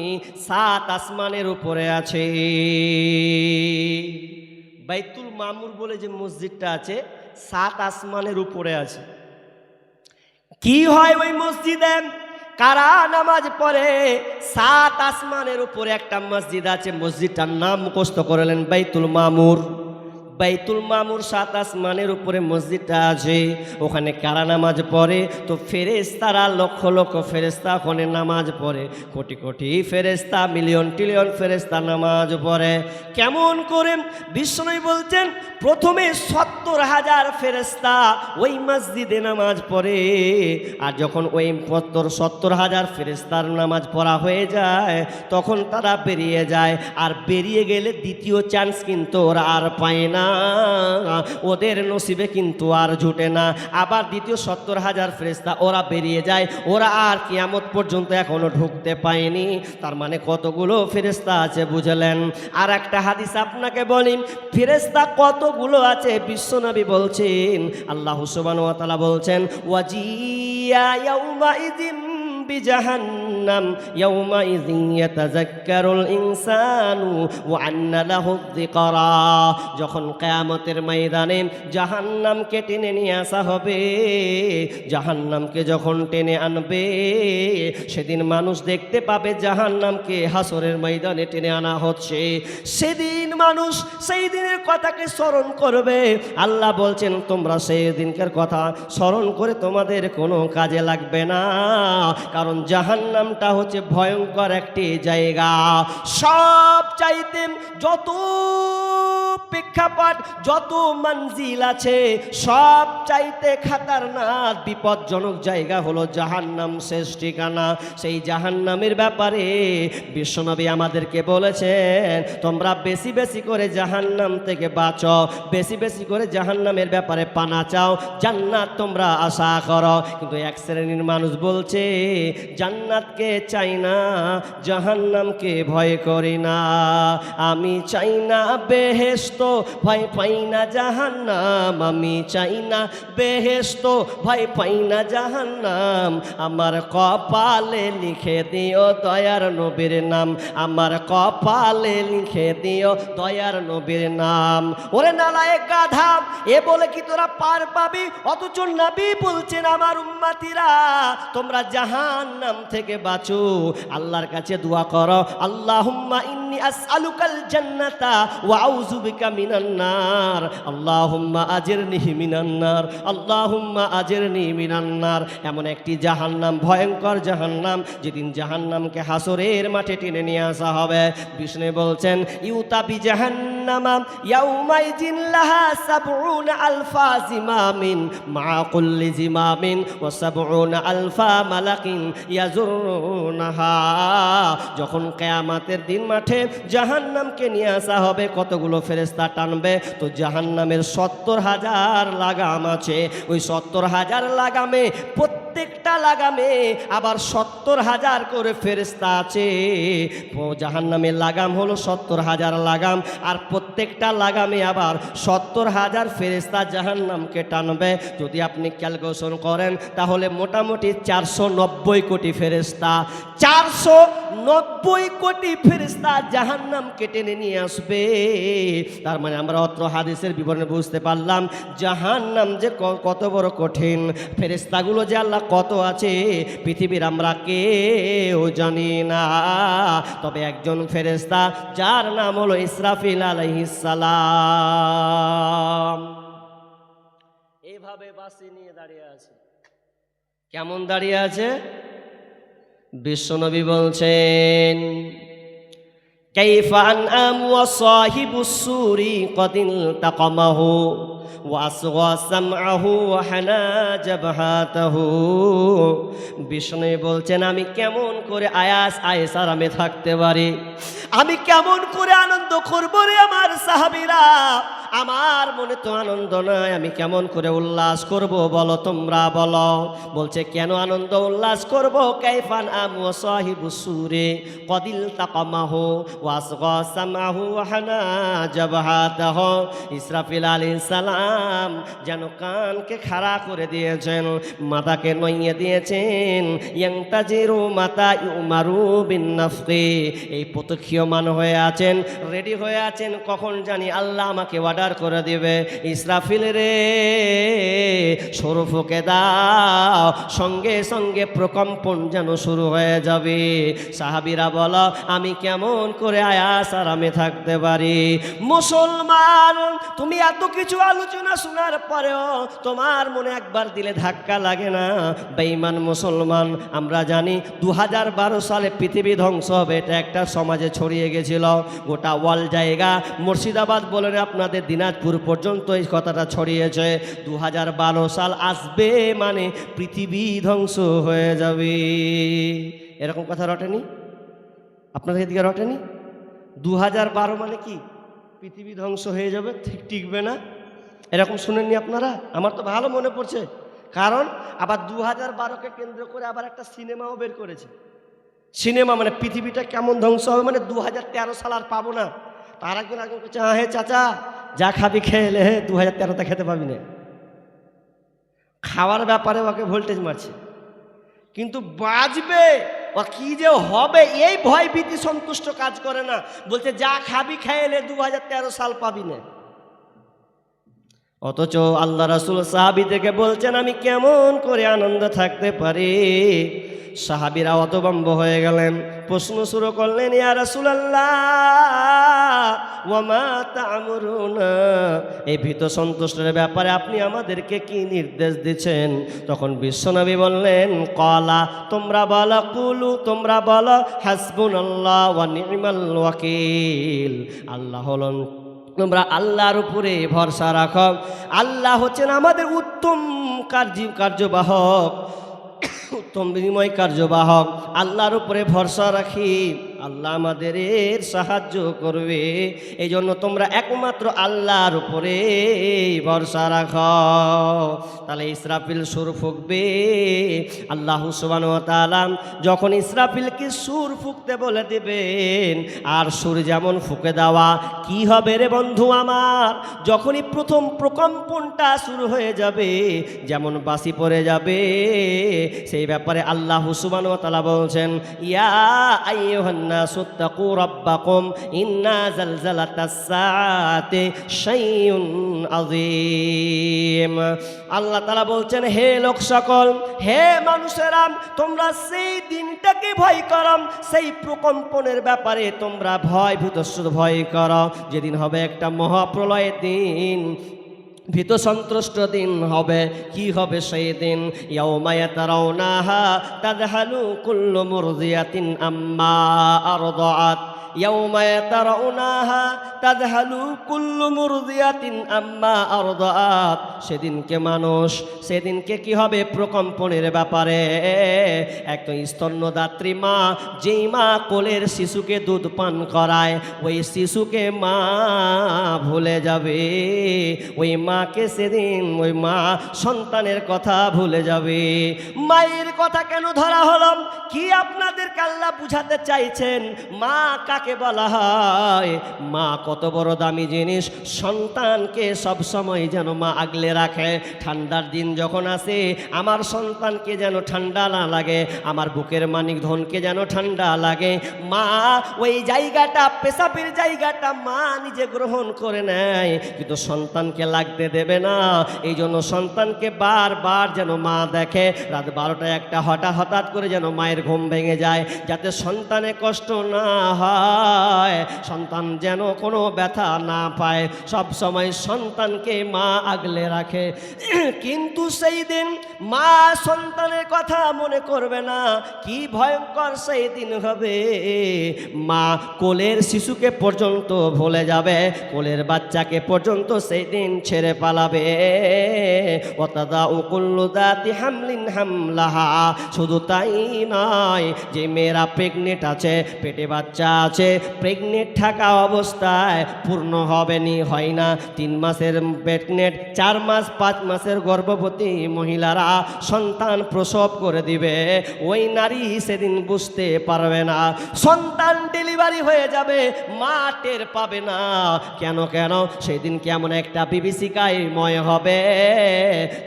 7 আসমানের উপরে আছে। বাইতুল মামুর বলে যে মসজিদটা আছে 7 আসমানের উপরে আছে। কি হয় ওই মসজিদে? কারা নামাজ পড়ে? 7 আসমানের উপরে একটা মসজিদ আছে, মসজিদটার নাম মুখস্থ করলেন বাইতুল মামুর। বাইতুল মামুর 7 আসমানের উপরে মসজিদটা আছে। ওখানে কারা নামাজ পড়ে? তো ফেরেশতারা লক্ষ লক্ষ ফেরেশতা ওখানে নামাজ পড়ে, কোটি কোটি ফেরেশতা, মিলিয়ন ট্রিলিয়ন ফেরেশতা নামাজ পড়ে। কেমন করে? বিষ্ণু বলছেন প্রথমে 70,000 ফেরেশতা ওই মসজিদে নামাজ পড়ে, আর যখন ওই 70,000 ফেরেশতার নামাজ পড়া হয়ে যায় তখন তারা বেরিয়ে যায়। আর বেরিয়ে গেলে দ্বিতীয় চান্স কিন্তু ওরা আর পায় না, ওদের নসিবে কিন্তু আর জুটে না। আবার দ্বিতীয় 70,000 ফেরেশতা ওরা বেরিয়ে যায়, ওরা আর কিয়ামত পর্যন্ত এখনো ঢুকতে পায়নি। তার মানে কতগুলো ফেরেশতা আছে বুঝলেন? আর একটা হাদিস আপনাকে বলি, ফেরেশতা কতগুলো আছে বিশ্বনবী বলছেন, আল্লাহ সুবহানাহু ওয়া তাআলা বলছেন ওয়াজিয়া ইয়াউমাইযিম বিজাহান্নাম ইয়াউমাইযিন ইয়াতাযাক্কারুল ইনসানু ওয়া আন্না লাহু যিকরা। যখন কিয়ামতের ময়দানে জাহান্নামকে টেনে নিয়ে আসা হবে, জাহান্নামকে যখন টেনে আনবে সেদিন মানুষ দেখতে পাবে জাহান্নামকে হাসরের ময়দানে টেনে আনা হচ্ছে। সেদিন মানুষ সেই দিনের কথাকে স্মরণ করবে। আল্লাহ বলছেন তোমরা সেই দিনকার কথা স্মরণ করে তোমাদের কোনো কাজে লাগবে না, কারণ জাহান্নামটা হচ্ছে ভয়ঙ্কর একটি জায়গা। সব চাইতে যত প্রেক্ষাপট, যত মঞ্জিল আছে, সব চাইতে খাতারনাক বিপজ্জনক জায়গা হলো জাহান্নাম, শেষ ঠিকানা। সেই জাহান্নামের ব্যাপারে বিশ্বনবী আমাদেরকে বলেছেন তোমরা বেশি বেশি করে জাহান্নাম থেকে বাঁচো, বেশি বেশি করে জাহান্নামের ব্যাপারে পানা চাও, জান্নাত তোমরা আশা করো। কিন্তু এক শ্রেণীর মানুষ বলছে জান্নাতকে চাই না, জাহান্নামকে ভয় করি না। আমি চাই না বেহেশত, ভয় পাই না জাহান্নাম। আমি চাই না বেহেশত, ভয় পাই না জাহান্নাম। আমার কপালে লিখে দিও দয়ার নবীর নাম, আমার কপালে লিখে দিও দয়ার নবীর নাম। ওরে নালায়েক গাধা, এ বলে কি তোরা পার পাবি? অথচ নবী বলছেন আমার উম্মতিরা তোমরা জাহান্নাম থেকে বাঁচো। আল্লাহর কাছে দোয়া করো, আল্লাহুম্মা ইন্নী আসআলুকাল জান্নাতা ওয়া আউযু বিকা মিনান নার, আল্লাহুম্মা আজিরনি মিনান নার, আল্লাহুম্মা আজিরনি মিনান নার। এমন একটি জাহান্নাম, ভয়ঙ্কর জাহান্নাম, যেদিন জাহান্নামকে হাসরের মাঠে টেনে নিয়ে আসা হবে। বিষ্ণু বলছেন ইউতা বি জাহান্নামা ইয়াউমাইযিন লাহা ৭০ আলফা জিমামিন মা কুল্লি জিমামিন ওয়া ৭০ আলফা মালাকিন ইয়াজুরুনাহা। যখন কিয়ামতের দিন মাঠে জাহান্নামকে নিয়ে আসা হবে, কতগুলো ফেরেশতা টানবে? তো জাহান্নামের ৭০,০০০ লাগাম আছে। ওই ৭০,০০০ লাগামে, প্রত্যেকটা লাগামে আবার ৭০,০০০ করে ফেরেশতা আছে। জাহান্নামের লাগাম হলো ৭০,০০০ লাগাম, আর প্রত্যেকটা লাগামে আবার ৭০,০০০ ফেরেশতা জাহান্নামকে টানবে। যদি আপনি ক্যালকুলেশন করেন তাহলে মোটামুটি 490 কোটি ফেরেশতা, 490 কোটি ফেরেশতা জাহান্নামকে টেনে নিয়ে আসবে। তার মানে আমরা অত্র হাদিসের বিবরণে বুঝতে পারলাম জাহান্নাম যে কত বড় কঠিন, ফেরেশতাগুলো যে আল্লাহ কত আছে পৃথিবীর আমরা কেউ জানি না। তবে একজন ফেরেশতা যার নাম হলো ইসরাফিল আলাইহিস সালাম, এইভাবে বাঁশি নিয়ে দাঁড়িয়ে আছে। কেমন দাঁড়িয়ে আছে? বিশ্বনবী বলছেন কাইফা আনআম ওয়া সাহিবুস সুরি কদ ইলতাকামাহু ওয়া আসগা সামআহু ওয়া হানা জাবহাতাহু। বিষ্ণু বলছেন আমি কেমন করে আয়েস আরামে থাকতে পারি, আমি কেমন করে আনন্দ করব রে আমার সাহাবীরা, আমার মনে তো আনন্দ নাই, আমি কেমন করে উল্লাস করব বলো, তোমরা বলো। বলছে কেন আনন্দ উল্লাস করব? কাইফান আম ওয়া সাহিবুস সুরে কদ ইলতাকামাহু ওয়া আসগা সামআহু ওয়া হানা জাবহাতাহু। ইসরাফিল আলাইহিস সালাম যেন কানকে খাড়া করে দিয়েছেন, মাথাকে নইয়ে দিয়েছেন। ইয়ান্তাজিরু মাতা ইউমারু বিন নাফকি, এই প্রতীক্ষমান হয়ে আছেন, রেডি হয়ে আছেন, কখন জানি আল্লাহ আমাকে অর্ডার করে দিবে। ইসরাফিল রে সরু ফুঁকে দাও, সঙ্গে সঙ্গে প্রকম্পন যেন শুরু হয়ে যাবে। সাহাবীরা বলো আমি কেমন করে আয়াস আরামে থাকতে পারি? মুসলমান, তুমি এত কিছু আলোচনা শোনার পরেও তোমার মনে একবার দিলে ধাক্কা লাগে না? বেঈমান মুসলমান, আমরা জানি 2012 সালে পৃথিবী ধ্বংস হবে, এটা একটা সমাজে ছড়িয়ে গেছিল, গোটা ওয়াল জায়গা, মুর্শিদাবাদ বলেন আপনাদের দিনাজপুর পর্যন্ত এই কথাটা ছড়িয়েছে। 2012 সাল আসবে মানে পৃথিবী ধ্বংস হয়ে যাবে, এরকম কথা রটেনি? আপনাদের এদিকে রটেনি? 2012 মানে কি পৃথিবী ধ্বংস হয়ে যাবে, টিকবে না, এরকম শুনেননি আপনারা? আমার তো ভালো মনে পড়ছে, কারণ আবার 2012কে কেন্দ্র করে আবার একটা সিনেমাও বের করেছে। সিনেমা মানে পৃথিবীটা কেমন ধ্বংস হবে, মানে 2013 সাল আর পাবো না। তার একজন আগে বলছে হে চাচা যা খাবি খেয়ে 2013তে খেতে পাবি না। খাওয়ার ব্যাপারে ওকে ভোল্টেজ মারছে, কিন্তু বাঁচবে ও কি যে হবে এই ভয় ভীতি সন্তুষ্ট কাজ করে না। বলছে যা খাবি খেয়ে 2013 সাল পাবি না। অথচ আল্লাহ রাসূল সাহাবীদেরকে বলছেন আমি কেমন করে আনন্দ থাকতে পারি। সাহাবীরা হতভম্ব হয়ে গেলেন, প্রশ্ন শুরু করলেন ইয়া রাসূলুল্লাহ ওয়া মা তা'মুরুনা, এই ভীত সন্তুষ্টের ব্যাপারে আপনি আমাদেরকে কি নির্দেশ দিচ্ছেন? তখন বিশ্বনবী বললেন ক্বালা, তোমরা বলো, কুলু তোমরা বলো, হাসবুনাল্লাহ ওয়া নি'মাল ওয়াকিল, আল্লাহ হলেন, তোমরা আল্লাহর উপরে ভরসা রাখো, আল্লাহ হচ্ছেন আমাদের উত্তম কার্যবাহক, উত্তম বিনিময় কার্যবাহক, আল্লাহর উপরে ভরসা রাখি, আল্লাহ আমাদের সাহায্য করবে, এই জন্য তোমরা একমাত্র আল্লাহর উপরে ভরসা রাখো। তাহলে ইসরাফিল সুর ফুঁকবে, আল্লাহ সুবহানাহু ওয়া তাআলা যখন ইসরাফিলকে সুর ফুঁকতে বলে দেবেন, আর সুর যেমন ফুঁকে দেওয়া কি হবে রে বন্ধু আমার, যখনই প্রথম প্রকম্পনটা শুরু হয়ে যাবে, যেমন বাঁশি পড়ে যাবে, সেই ব্যাপারে আল্লাহ সুবহানাহু ওয়া তাআলা বলছেন ইয়া আইয়ুহান নাসু তাকু রাব্বাকুম ইন্না জালজালাতাস সাআতি শাইউন আযীম। আল্লাহ তাআলা বলছেন হে লোক সকল, হে মানুষেরা, তোমরা সেই দিনটাকে ভয় করো, সেই প্রকম্পনের ব্যাপারে তোমরা ভয় করো, যেদিন হবে একটা মহাপ্রলয়ের দিন, ভীত সন্ত্রস্ত দিন হবে। কি হবে সেই দিন? ইয়াউমা ইয়াতারাউনাহা তাযহালু কুল্লু মুরদিয়াতিন আম্মা আরদাআত, ইয়াউমা ইয়াতারাউনাহা তাযহালু কুল্লু মুরদিয়াতিন আম্মা আরদাআত, সেদিনকে মানুষ, সেদিনকে কি হবে প্রকম্পনের ব্যাপারে, এক স্তন্যদাত্রী মা, যেই মা কোলের শিশুকে দুধ পান করায়, ওই শিশুকে মা ভুলে যাবে, ওই মাকে সেদিন ওই মা সন্তানের কথা ভুলে যাবে। মায়ের কথা কেন ধরা হলো? কি আপনাদেরকে আল্লাহ বুঝাতে চাইছেন? মা কাকে বলা হয়? মা কত বড় দামি জিনিস, সন্তানকে সব সময় যেন মা আগলে রাখে। ঠান্ডার দিন যখন আসে আমার সন্তানকে যেন ঠান্ডা না লাগে, আমার বুকের মানিক ধনকে যেন ঠান্ডা লাগে। মা ওই জায়গাটা, পেশাবের জায়গাটা মা নিজে গ্রহণ করে নেয়, কিন্তু সন্তানকে লাগতে দেবে না। এই জন্য সন্তানকে বারবার যেন মা দেখে, রাত 12টা 1টা হঠাৎ করে যেন মায়ের ঘুম ভেঙে যায়, যাতে সন্তানের কষ্ট না হয়। পায়, সন্তান যেন কোনো ব্যথা না পায়, সব সময় সন্তানকে মা আগলে রাখে। কিন্তু সেই দিন মা সন্তানের কথা মনে করবে না। কি ভয়ঙ্কর সেই দিন হবে, মা কোলের শিশুকে পর্যন্ত ভুলে যাবে, কোলের বাচ্চাকে পর্যন্ত সেই দিন ছেড়ে পালাবে। ওয়াতাদা কুল্লু যাতি হামলিন হামলাহা, শুধু তাই নয়, যে মেয়েরা প্রেগনেন্ট আছে, পেটে বাচ্চা আছে, প্রেগনেন্ট থাকা অবস্থায় পূর্ণ হবেনি, হয় না, 3 মাসের প্রেগনেন্ট, 4 মাস 5 মাসের গর্ভবতী মহিলারা সন্তান প্রসব করে দিবে, ওই নারী সেদিন বুঝতে পারবে না, সন্তান ডেলিভারি হয়ে যাবে, মা টের পাবে না। কেন সেদিন কেমন একটা বিভীষিকাময় হবে,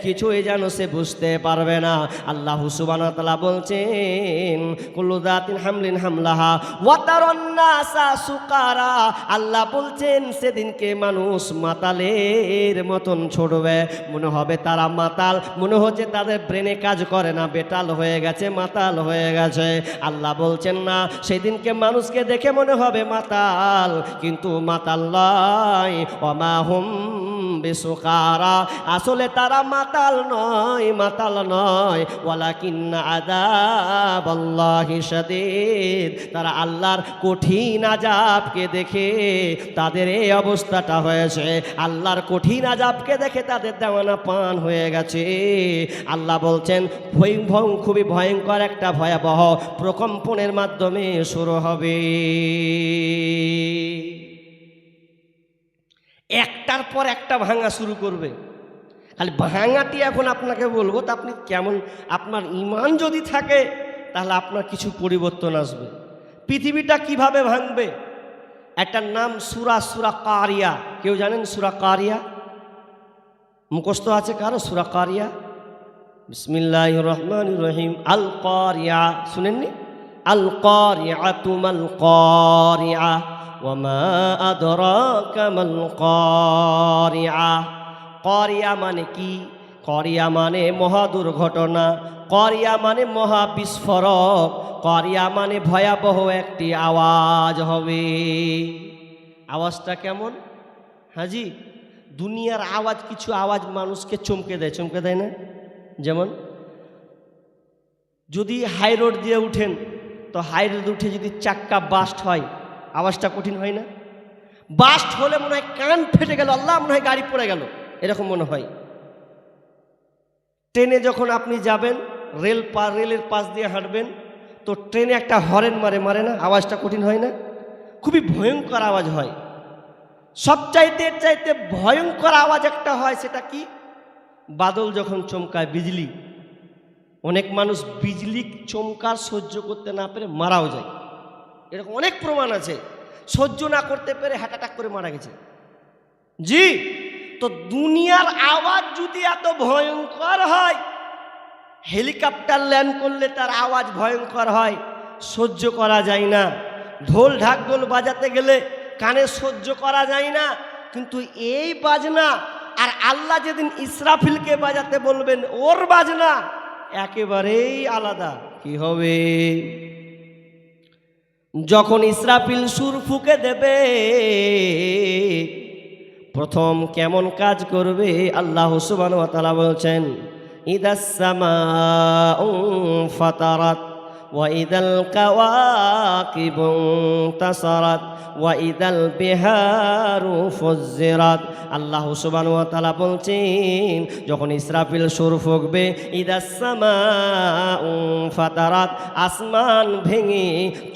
কিছুই যেন সে বুঝতে পারবে না। আল্লাহ সুবহানাহু ওয়া তাআলা বলছেন কুল্লু যাতিন হামলিন হামলাহা ওয়া তারান নাসা সুকারা, আল্লাহ বলছেন সেদিনকে মানুষ মাতালের মতন ছড়বে, মনে হবে তারা মাতাল, মনে হচ্ছে তাদের ব্রেনে কাজ করে না, বেতাল হয়ে গেছে, মাতাল হয়ে গেছে। আল্লাহ বলছেন না, সেদিনকে মানুষকে দেখে মনে হবে মাতাল, কিন্তু মাতাল নয়, ওমা হুম বিসুকারা, আসলে তারা মাতাল নয়, মাতাল নয়, ওয়ালাকিন্না আযাবাল্লাহি শাদীদ, তারা আল্লাহর কঠিন আযাবকে দেখে তাদের এই অবস্থাটা হয়েছে, আল্লাহর কঠিন আযাবকে দেখে তাদের দেওয়ানা পান হয়ে গেছে। আল্লাহ বলছেন খুবই ভয়ঙ্কর একটা ভয়াবহ প্রকম্পনের মাধ্যমে শুরু হবে, একটার পর একটা ভাঙা শুরু করবে। খালি ভাঙাটি এখন আপনাকে বলবো, তা আপনি কেমন, আপনার ঈমান যদি থাকে তাহলে আপনার কিছু পরিবর্তন আসবে। পৃথিবীটা কিভাবে ভাঙবে, একটা নাম সূরা কারিয়া, কেউ জানেন সূরা কারিয়া? মুখস্থ আছে কারো সূরা কারিয়া? বিসমিল্লাহির রহমানির রহিম। আল কারিয়া, শুনেননি? আল কারিয়াতু মাল কারিয়া ওয়া মা আদরাকা মাল কারিয়া। কারিয়া মানে কি? কারিয়া মানে মহা দুর্ঘটনা, কারিয়া মানে মহা বিস্ফোরক, কারিয়া মানে ভয়াবহ একটি আওয়াজ হবে। আওয়াজটা কেমন হাজি? দুনিয়ার আওয়াজ, কিছু আওয়াজ মানুষকে চমকে দেয় না? যেমন যদি হাই রোড দিয়ে উঠেন, তো হাই রোড উঠে যদি চাক্কা বাস্ট হয়, আওয়াজটা কঠিন হয় না? বাস্ট হলে মনে হয় কান ফেটে গেল, আল্লাহ মনে হয় গাড়ি পড়ে গেল, এরকম মনে হয়। ট্রেনে যখন আপনি যাবেন, রেলের পাশ দিয়ে হাঁটবেন, তো ট্রেনে একটা হরেন মারে না, আওয়াজটা কঠিন হয় না? খুবই ভয়ঙ্কর আওয়াজ হয়। সবচাইতে ভয়ঙ্কর আওয়াজ একটা হয়, সেটা কি? বাদল যখন চমকায়, বিজলি। অনেক মানুষ বিজলি চমকার সহ্য করতে না পেরে মারাও যায়, এরকম অনেক প্রমাণ আছে। সহ্য না করতে পেরে হার্ট অ্যাটাক করে মারা গেছে। জি, তো দুনিয়ার আওয়াজ যদি এত ভয়ঙ্কর হয়, হেলিকপ্টার ল্যান্ড করলে তার আওয়াজ ভয়ঙ্কর হয়, সহ্য করা যায় না। ঢোল ঢাকঢোল বাজাতে গেলে কানে সহ্য করা যায় না, কিন্তু এই বাজনা আর আল্লাহ যেদিন ইসরাফিলকে বাজাতে বলবেন, ওর বাজনা একেবারেই আলাদা। কি হবে? যখন ইসরাফিল সুর ফুঁকে দেবে, প্রথম কেমন কাজ করবে আল্লাহ সুবহানাহু ওয়া তাআলা বলছেন, ইদাস সামাউ ফাতারাত ওয়া ইদাল কাওয়াকিবু তাসারাত ওয়া ইদাল বিহারু ফুজ্জিরাত। আল্লাহ সুবহানাহু ওয়া তাআলা বলছেন, যখন ইসরাফিল সুর ফুঁকবে, ইদাস সামাউ ফাতারাত, আসমান ভেঙে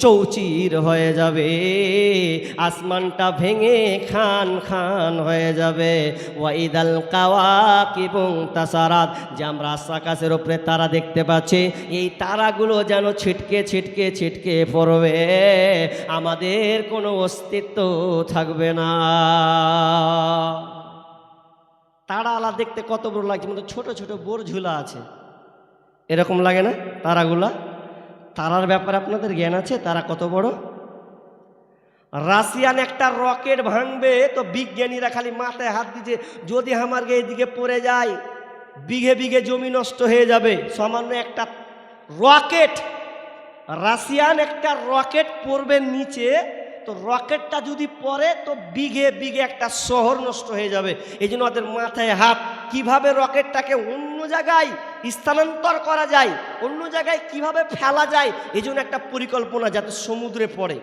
চৌচির হয়ে যাবে, আসমানটা ভেঙে খান খান হয়ে যাবে। ওয়া ইদাল কাওয়াকিবু তাসারাত, যে আমরা আকাশের উপরে তারা দেখতে পাচ্ছি, এই তারাগুলো যেন ছিটকে ছিটকে ছিটকে পড়বে, আমাদের কোনো অস্তিত্ব থাকবে না। তারা আলা দেখতে কত বড় লাগছে, মানে ছোট ছোট বোর ঝুলা আছে, এরকম লাগে না তারাগুলা? তারার ব্যাপারে আপনাদের জ্ঞান আছে? তারা কত বড়? রাশিয়ান একটা রকেট ভাঙবে, তো বিজ্ঞানীরা খালি মাথায় হাত দিচ্ছে, যদি আমার এইদিকে পড়ে যায় বিঘে বিঘে জমি নষ্ট হয়ে যাবে। সামান্য একটা রকেট, রাশিয়ান একটা রকেট পড়বে নিচে, তো তো রকেটটা যদি পড়ে তো বিঘে বিঘে একটা শহর নষ্ট হয়ে যাবে। এই জন্য ওদের মাথায় হাত, কিভাবে রকেটটাকে অন্য জায়গায় স্থানান্তর করা যায়, অন্য জায়গায় কিভাবে ফেলা যায়, এই জন্য একটা পরিকল্পনা যাতে সমুদ্রে পড়ে।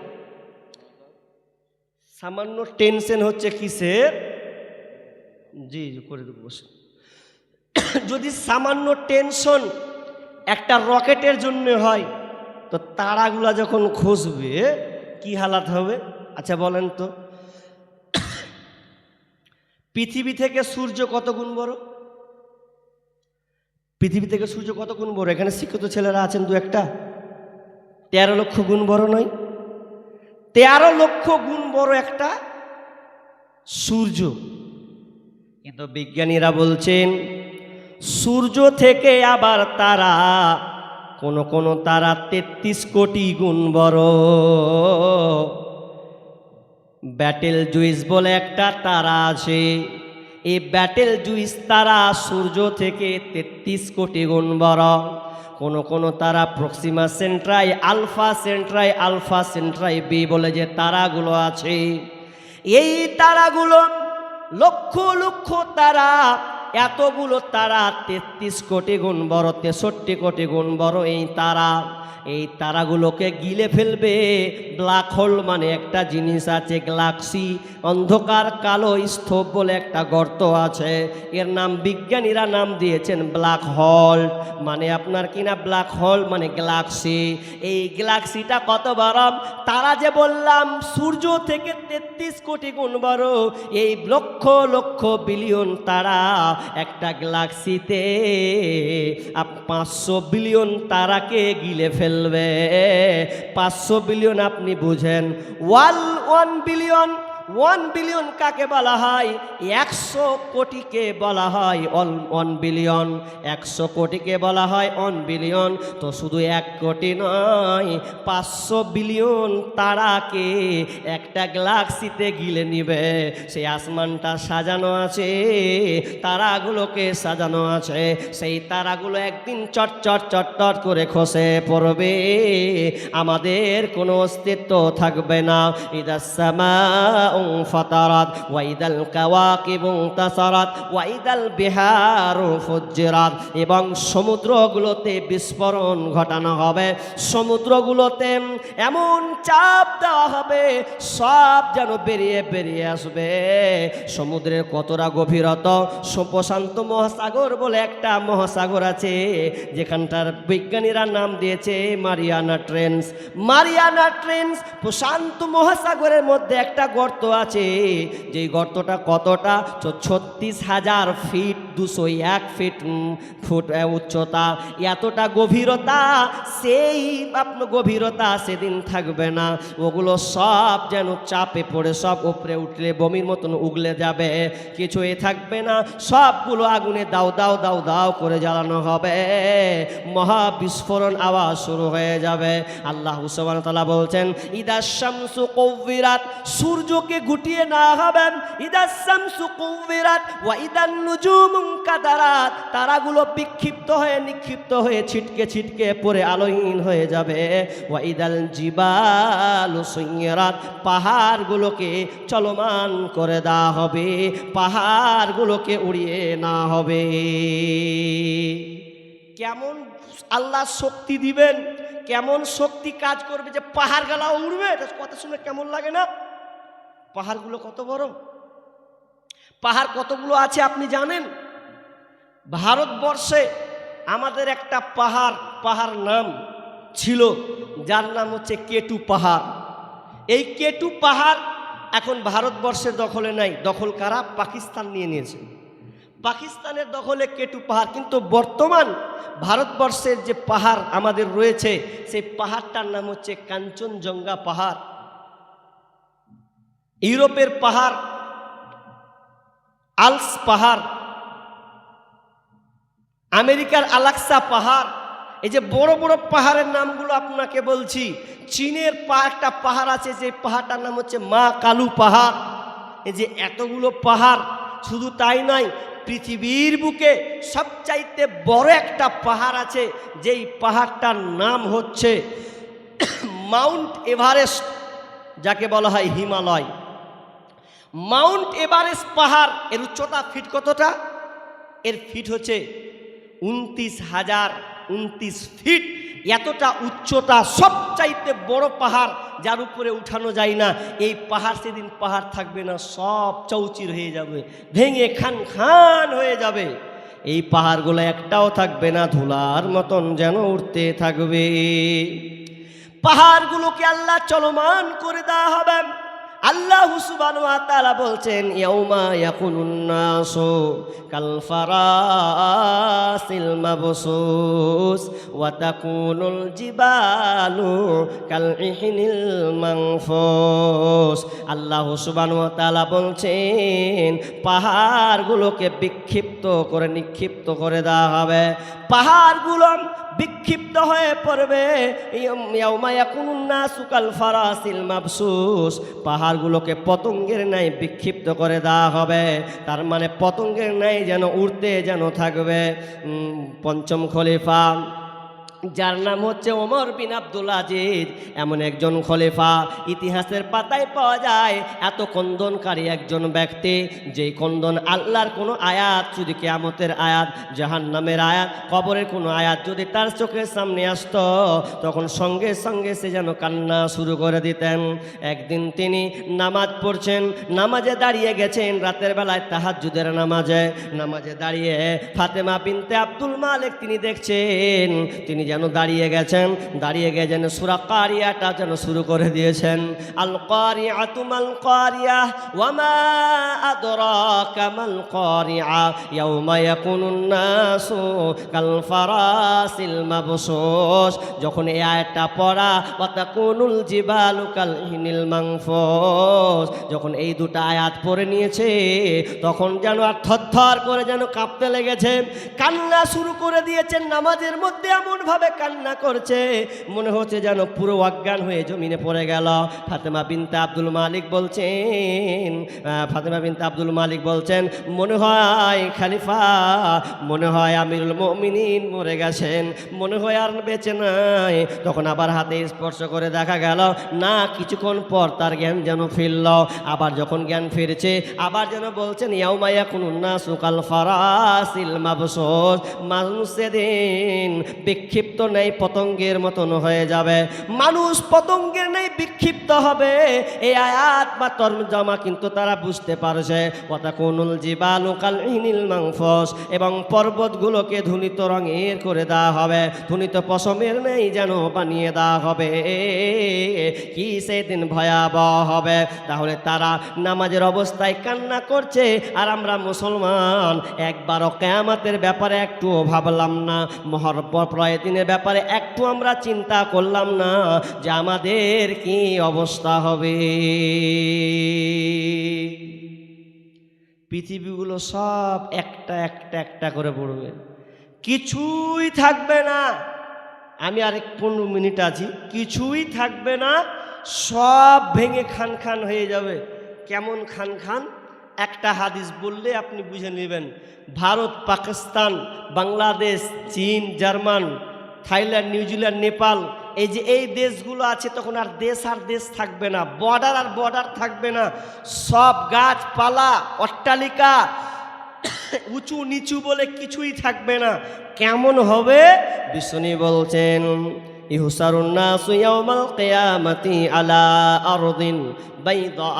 সামান্য টেনশন হচ্ছে কিসের? জি করে দেবো বসে। যদি সামান্য টেনশন একটা রকেটের জন্য হয়, তো তারাগুলা যখন খসবে কি হালাত হবে? আচ্ছা বলেন তো, পৃথিবী থেকে সূর্য কত গুণ বড়? পৃথিবী থেকে সূর্য কত গুণ বড়? এখানে শিক্ষিত ছেলেরা আছেন দু একটা। 13 লক্ষ গুণ বড় নয়? 13 লক্ষ গুণ বড় একটা সূর্য। কিন্তু বিজ্ঞানীরা বলছেন সূর্য থেকে আবার তারা, কোন কোন তারা 33 কোটি গুণ বড়। ব্যাটেল জুইস বলে একটা তারা আছে, এই ব্যাটেল জুইস তারা সূর্য থেকে 33 কোটি গুণ বড়। কোন কোন তারা Proxima Centauri, Alpha Centauri B বলে যে তারাগুলো আছে, এই তারাগুলো লক্ষ লক্ষ তারা, এতগুলো তারা 33 কোটি গুণ বড়, 63 কোটি গুণ বড় এই তারা। এই তারাগুলোকে গিলে ফেলবে ব্ল্যাক হোল মানে একটা জিনিস আছে, গ্যালাক্সি, অন্ধকার কালো স্তূপ বলে একটা গর্ত আছে, এর নাম বিজ্ঞানীরা নাম দিয়েছেন ব্ল্যাক হোল। মানে আপনার কিনা ব্ল্যাক হোল মানে গ্যালাক্সি। এই গ্যালাক্সিটা কত বড়? তারা যে বললাম সূর্য থেকে 33 কোটি গুণ বড়, এই লক্ষ লক্ষ বিলিয়ন তারা একটা গ্যালাক্সিতে 500 বিলিয়ন তারাকে গিলে ফেলবে। 500 বিলিয়ন আপনি বুঝেন, 1 বিলিয়ন কাকে বলা হয়? 100 কোটিকে বলা হয় 1 বিলিয়ন। 100 কোটিকে বলা হয় 1 বিলিয়ন। তো শুধু 1 কোটি নয়, 500 বিলিয়ন তারাকে একটা গ্যালাক্সিতে গিলে নিবে। সেই আসমানটা সাজানো আছে, তারাগুলোকে সাজানো আছে, সেই তারাগুলো একদিন চট করে খসে পড়বে, আমাদের কোনো অস্তিত্ব থাকবে না। ইদাস সামাউ ফাতারাত ওয়াইদাল কাওয়াকিবু তাসারাত ওয়াইদাল বিহারু ফুজ্জিরাত, এবং সমুদ্রগুলোতে বিস্ফোরণ ঘটানো হবে, সমুদ্রগুলোতে এমন চাপ দেওয়া হবে সব যেন বেরিয়ে আসবে। সমুদ্রের কতটা গভীরতা? প্রশান্ত মহাসাগর বলে একটা মহাসাগর আছে, যেখানটার বিজ্ঞানীরা নাম দিয়েছে মারিয়ানা ট্রেঞ্চ। মারিয়ানা ট্রেঞ্চ প্রশান্ত মহাসাগরের মধ্যে একটা গর্ত আছে, যেই গর্তটা কতটা? 36,000 ফিট, 201 ফুট উচ্চতা, এতটা গভীরতা। সেই আপনার গভীরতা সেদিন থাকবে না, ওগুলো সব যেন চাপে পড়ে সব উপরে উঠলে বমির মতন উগলে যাবে, কিছুই থাকবে না, সবগুলো আগুনে দাও দাও দাও দাও করে জ্বালানো হবে, মহা বিস্ফোরণ আওয়াজ শুরু হয়ে যাবে। আল্লাহ সুবহানাহু ওয়া তাআলা বলছেন ইদাশ শামসু কুওয়িরাত, সূর্যকে গুটিয়ে না হবে, ইদাশ শামসু কুওয়িরাত ওয়া ইদান নুজুমু কাদারাত, তারাগুলো বিক্ষিপ্ত হয়ে নিক্ষিপ্ত হয়ে ছিটকে পড়ে আলোহীন হয়ে যাবে। ওয়া ইদাল জিবালু সুয়িরাত, পাহাড়গুলোকে চলমান করে দেওয়া হবে, পাহাড়গুলোকে উড়িয়ে না হবে। কেমন আল্লাহ শক্তি দিবেন, কেমন শক্তি কাজ করবে যে পাহাড়গুলো উড়বে। কথা শুনে কেমন লাগে না? পাহাড়গুলো কত বড়, পাহাড় কতগুলো আছে আপনি জানেন? ভারতবর্ষে আমাদের একটা পাহাড় নাম ছিল, যার নাম হচ্ছে কেটু পাহাড়। এই কেটু পাহাড় এখন ভারতবর্ষের দখলে নাই, দখল কারা? পাকিস্তান নিয়ে নিয়েছে। পাকিস্তানের দখলে কেটু পাহাড়, কিন্তু বর্তমান ভারতবর্ষের যে পাহাড় আমাদের রয়েছে সেই পাহাড়টার নাম হচ্ছে কাঞ্চনজঙ্ঘা পাহাড়। ইউরোপের পাহাড় আল্পস পাহাড়, আমেরিকার আলাস্কা পাহাড়, এই যে বড় বড় পাহাড়ের নামগুলো আপনাকে বলছি। চীনের একটা পাহাড় আছে, যে পাহাড়টার নাম হচ্ছে মা কালু পাহাড়। এই যে এতগুলো পাহাড়, শুধু তাই নয়, পৃথিবীর বুকে সবচাইতে বড় একটা পাহাড় আছে, যেই পাহাড়টার নাম হচ্ছে মাউন্ট এভারেস্ট। যাকে বলা হয় হিমালয়। মাউন্ট এভারেস্ট পাহাড়, এর উচ্চতা ফিট কতটা? এর ফিট হচ্ছে 29,029 ফিট। এতটা উচ্চতা, সবচাইতে বড় পাহাড়, যার উপরে উঠানো যায় না। এই পাহাড় সেদিন পাহাড় থাকবে না, সব চৌচির হয়ে যাবে, ভেঙে খান খান হয়ে যাবে। এই পাহাড়গুলো একটাও থাকবে না, ধুলার মতন যেন উঠতে থাকবে। পাহাড়গুলোকে আল্লাহ চলমান করে দেওয়া হবে। আল্লাহ সুবহানাহু ওয়া তাআলা বলছেন, ইয়াউমা ইয়াকুনুন নাসু কাল ফারাসিল মাবসুস ওয়া তাকুনুল জিবালু কাল ইহনিল মানফুস। আল্লাহ সুবহানাহু ওয়া তাআলা বলছেন, পাহাড়গুলোকে বিক্ষিপ্ত করে নিক্ষিপ্ত করে দেওয়া হবে। পাহাড়গুলো বিক্ষিপ্ত হয়ে পড়বে। ইয়াউমা ইয়াকুনুন নাসু কাল ফারাসিল মাবসুস, পাহাড়গুলোকে পতঙ্গের ন্যায় বিক্ষিপ্ত করে দেওয়া হবে। তার মানে পতঙ্গের ন্যায় যেন উড়তে যেন থাকবে। পঞ্চম খলিফা, যার নাম হচ্ছে ওমর বিন আব্দুল আজিজ, এমন একজন খলিফা ইতিহাসের পাতায় পাওয়া যায়। এত কন্দনকারী একজন ব্যক্তি, যেই কন্দন আল্লাহর কোনো আয়াত, যদি কিয়ামতের আয়াত, জাহান্নামের আয়াত, কবরের কোনো আয়াত যদি তার চোখের সামনে আসতো, তখন সঙ্গে সঙ্গে সে যেন কান্না শুরু করে দিতেন। একদিন তিনি নামাজ পড়ছেন, নামাজে দাঁড়িয়ে গেছেন, রাতের বেলায় তাহাজ্জুদের নামাজে দাঁড়িয়ে ফাতেমা বিনতে আব্দুল মালিক তিনি দেখছেন, তিনি যেন দাঁড়িয়ে গেছেন সূরা কারিয়াটা যেন শুরু করে দিয়েছেন। আল কারিআতু মাল কারিয়া ওয়া মা আদরাকা মাল কারিআ ইয়াউমা ইয়াকুনুন নাসু কাল ফারাসিল মাবসুস। যখন এই আয়াতটা পড়া, ওয়া তাকুনুল জিবালু কাল ইহনিল মানফুস, যখন এই দুটো আয়াত পড়ে নিয়েছে, তখন যেন আর থরথর করে যেন কাঁপতে লেগেছে, কান্না শুরু করে দিয়েছেন। নামাজের মধ্যে এমন ভাবে কান্না করছে, মনে হচ্ছে যেন পুরো অজ্ঞান হয়ে জমিনে পড়ে গেল। ফাতেমা বিনতে আব্দুল মালিক বলছেন, মনে হয় খলিফা, মনে হয় আমিরুল মুমিনিন মরে গেছেন, মনে হয় আর বেঁচে নাই। তখন আবার হাতে স্পর্শ করে দেখা গেল না, কিছুক্ষণ পর তার জ্ঞান যেন ফিরল। আবার যখন জ্ঞান ফিরছে, আবার যেন বলছেন, ইয়াউমা ইয়াকুনুন নাসু কাল ফারাসিল মাবসুস, মানুষ সেদিন বিক্ষিপ্ত নেই পতঙ্গের মতন হয়ে যাবে। মানুষ পতঙ্গের নেই বিক্ষিপ্ত হবে। এই আয়াত বা তরজমা কিন্তু তারা বুঝতে পারছে। ওয়া তাকুনুল জিবালু কাল ইহনিল মানফুস, এবং পর্বতগুলোকে ধুনিত রঙের করে দেওয়া হবে, ধুনিত পশমের নেই যেন বানিয়ে দেওয়া হবে। কি সেদিন ভয়াবহ হবে। তাহলে তারা নামাজের অবস্থায় কান্না করছে, আর আমরা মুসলমান একবারও কিয়ামতের ব্যাপারে একটুও ভাবলাম না, মহাপ্রলয় দিনের ব্যাপারে একটু আমরা চিন্তা করলাম না যে আমাদের কি অবস্থা হবে। পৃথিবীগুলো সব একটা একটা একটা করে পড়বে, কিছুই থাকবে না। আমি আর 15 মিনিট আছি, কিছুই থাকবে না, সব ভেঙে খান খান হয়ে যাবে। কেমন খান খান? একটা হাদিস বললে আপনি বুঝে নেবেন। ভারত, পাকিস্তান, বাংলাদেশ, চীন, জার্মান, থাইল্যান্ড, নিউজিল্যান্ড, নেপাল, এই যে এই দেশগুলো আছে, তখন আর দেশ থাকবে না, বর্ডার আর বর্ডার থাকবে না। সব গাছপালা, অট্টালিকা, উঁচু নিচু বলে কিছুই থাকবে না। কেমন হবে? বিষ্ণু বলছেন, ইহসারুন নাসু ইয়াউমাল কিয়ামাতি আলা আরদিন বাইদা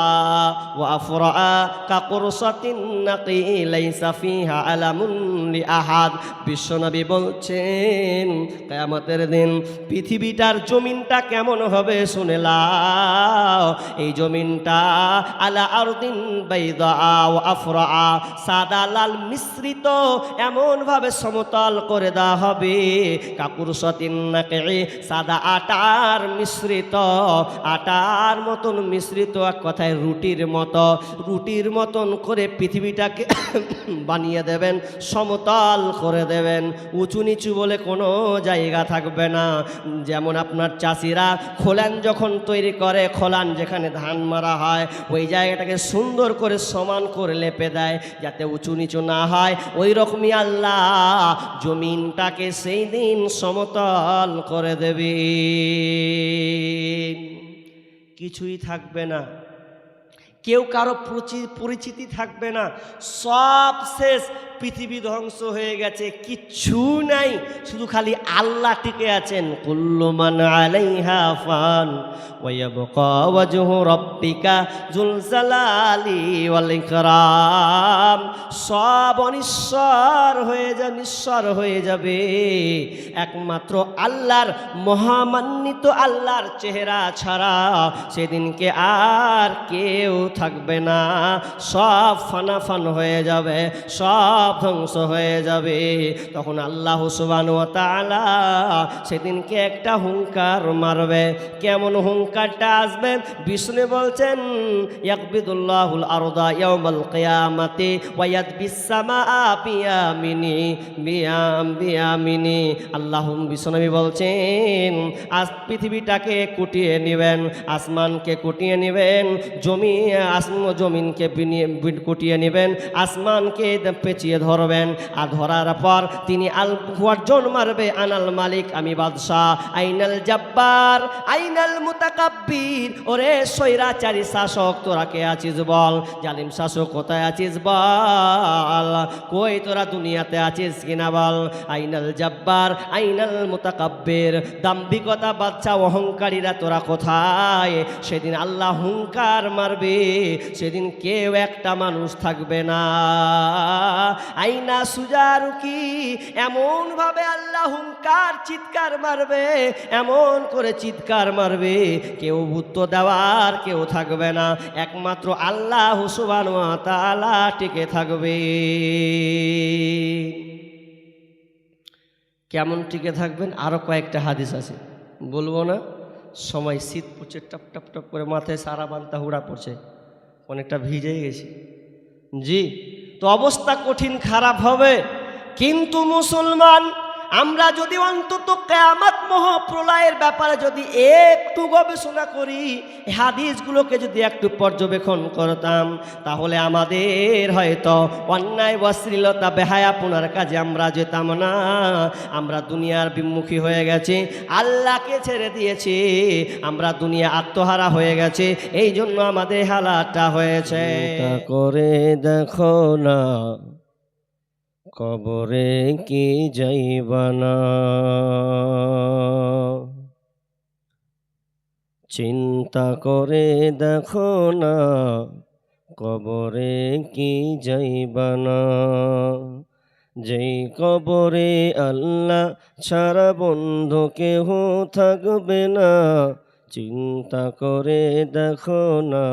ওয়া আফরা কাকুরসাতিন নাকি লাইসা ফিহা আলামুন লিআহাদ। বিশ্বনবী বলছেন, কিয়ামতের দিন পৃথিবীটার জমিনটা কেমন হবে শুনে লাও। এই জমিনটা আলা আরদিন বাইদা ওয়া আফরা, সাদা লাল মিশ্রিত, এমন ভাবে সমতল করে দেওয়া হবে। কাকুরসাতিন নাকি, সাদা আটার মিশ্রিত, আটার মতন মিশ্রিত, এক কথায় রুটির মতন করে পৃথিবীটাকে বানিয়ে দেবেন, সমতল করে দেবেন, উঁচু নিচু বলে কোনো জায়গা থাকবে না। যেমন আপনার চাষিরা খোলান যখন তৈরি করে, খোলান যেখানে ধান মারা হয়, ওই জায়গাটাকে সুন্দর করে সমান করে লেপে দেয় যাতে উঁচু নিচু না হয়। ওই রকমই আল্লাহ জমিনটাকে সেই দিন সমতল করে দেবে। কিছুই থাকবে না, কেউ কারো পরিচিতি থাকবে না, সব শেষ, পৃথিবী ধ্বংস হয়ে গেছে, কিচ্ছু নাই, শুধু খালি আল্লাহ টিকে আছেন। কুল্লু মান আলাইহা ফান ওয়া ইয়াবকা ওয়াজহু রাব্বিকা যুল জালালি ওয়াল ইকরাম। সব অনিশ্বর হয়ে যাবে, নিঃস্বর হয়ে যাবে, একমাত্র আল্লাহর, মহামান্বিত আল্লাহর চেহারা ছাড়া সেদিনকে আর কেউ থাকবে না। সব ফানাফান হয়ে যাবে, সব ধ্বংস হয়ে যাবে। তখন আল্লাহ সুবহানাহু ওয়া তাআলা সেদিনকে একটা হুঙ্কার মারবে। কেমন হুঙ্কারটা আসবে? বিষ্ণু বলছেন, ইয়াকবিদুল্লাহুল আরদা ইয়াউমাল কিয়ামাতি ওয়া ইয়াদবিস সামাআ বিয়ামিনি। আল্লাহ বিষ্ণু বলছেন, আজ পৃথিবীটাকে কুটিয়ে নেবেন, আসমানকে কুটিয়ে নেবেন, জমিনকে কুটিয়ে নেবেন, আসমানকে পেঁচিয়ে ধরবেন, আর ধরার পর তিনি গর্জন মারবে, আনাল মালিক, আমি বাদশাহ, আইনাল জব্বার আইনাল মুতাকাব্বির। ওরে স্বৈরাচারী শাসক, তোরা কে আছিস বল? জালিম শাসক কোথায় আছিস বল? কই তোরা দুনিয়াতে আছিস কিনা বল? আইনাল জব্বার আইনাল মুতাকাব্বির, দাম্ভিকতা, বাচ্চা, অহংকারীরা তোরা কোথায়? সেদিন আল্লাহ হুঙ্কার মারবে, সেদিন কেউ একটা মানুষ থাকবে না। আইনা সুজারুকি, এমন ভাবে আল্লাহ হুঙ্কার, চিৎকার মারবে, এমন করে চিৎকার মারবে, কেউ উত্তর দেওয়ার কেউ থাকবে না, একমাত্র আল্লাহ সুবহানাহু ওয়া তাআলা টিকে থাকবে। কেমন টিকে থাকবেন? আরো কয়েকটা হাদিস আছে, বলবো না, সময়, শীত পড়ছে, টপ টপ টপ করে মাথায় সারা বান্তা হুড়া পড়ছে, অনেকটা ভিজে গেছি। জি, তো অবস্থা কঠিন খারাপ হবে। কিন্তু মুসলমান, আমরা যদি অন্তত কিয়ামত মহাপ্রলয়ের ব্যাপারে যদি একটু গবেষণা করি, হাদিসগুলোকে যদি একটু পর্যবেক্ষণ করতাম, তাহলে আমাদের হয়তো অন্যায়, অশ্লীলতা, বেহায়াপনার কাজে আমরা যেতাম না। আমরা দুনিয়ার বিমুখী হয়ে গেছি, আল্লাহকে ছেড়ে দিয়েছি, আমরা দুনিয়া আত্মহারা হয়ে গেছে, এই জন্য আমাদের হালাতটা হয়েছে। করে দেখো না, কবরে কি যাইবানা, চিন্তা করে দেখো না, কবরে কি যাইবানা। যেই কবরে আল্লাহ ছাড়া বন্ধু কেহ থাকবে না, চিন্তা করে দেখো না,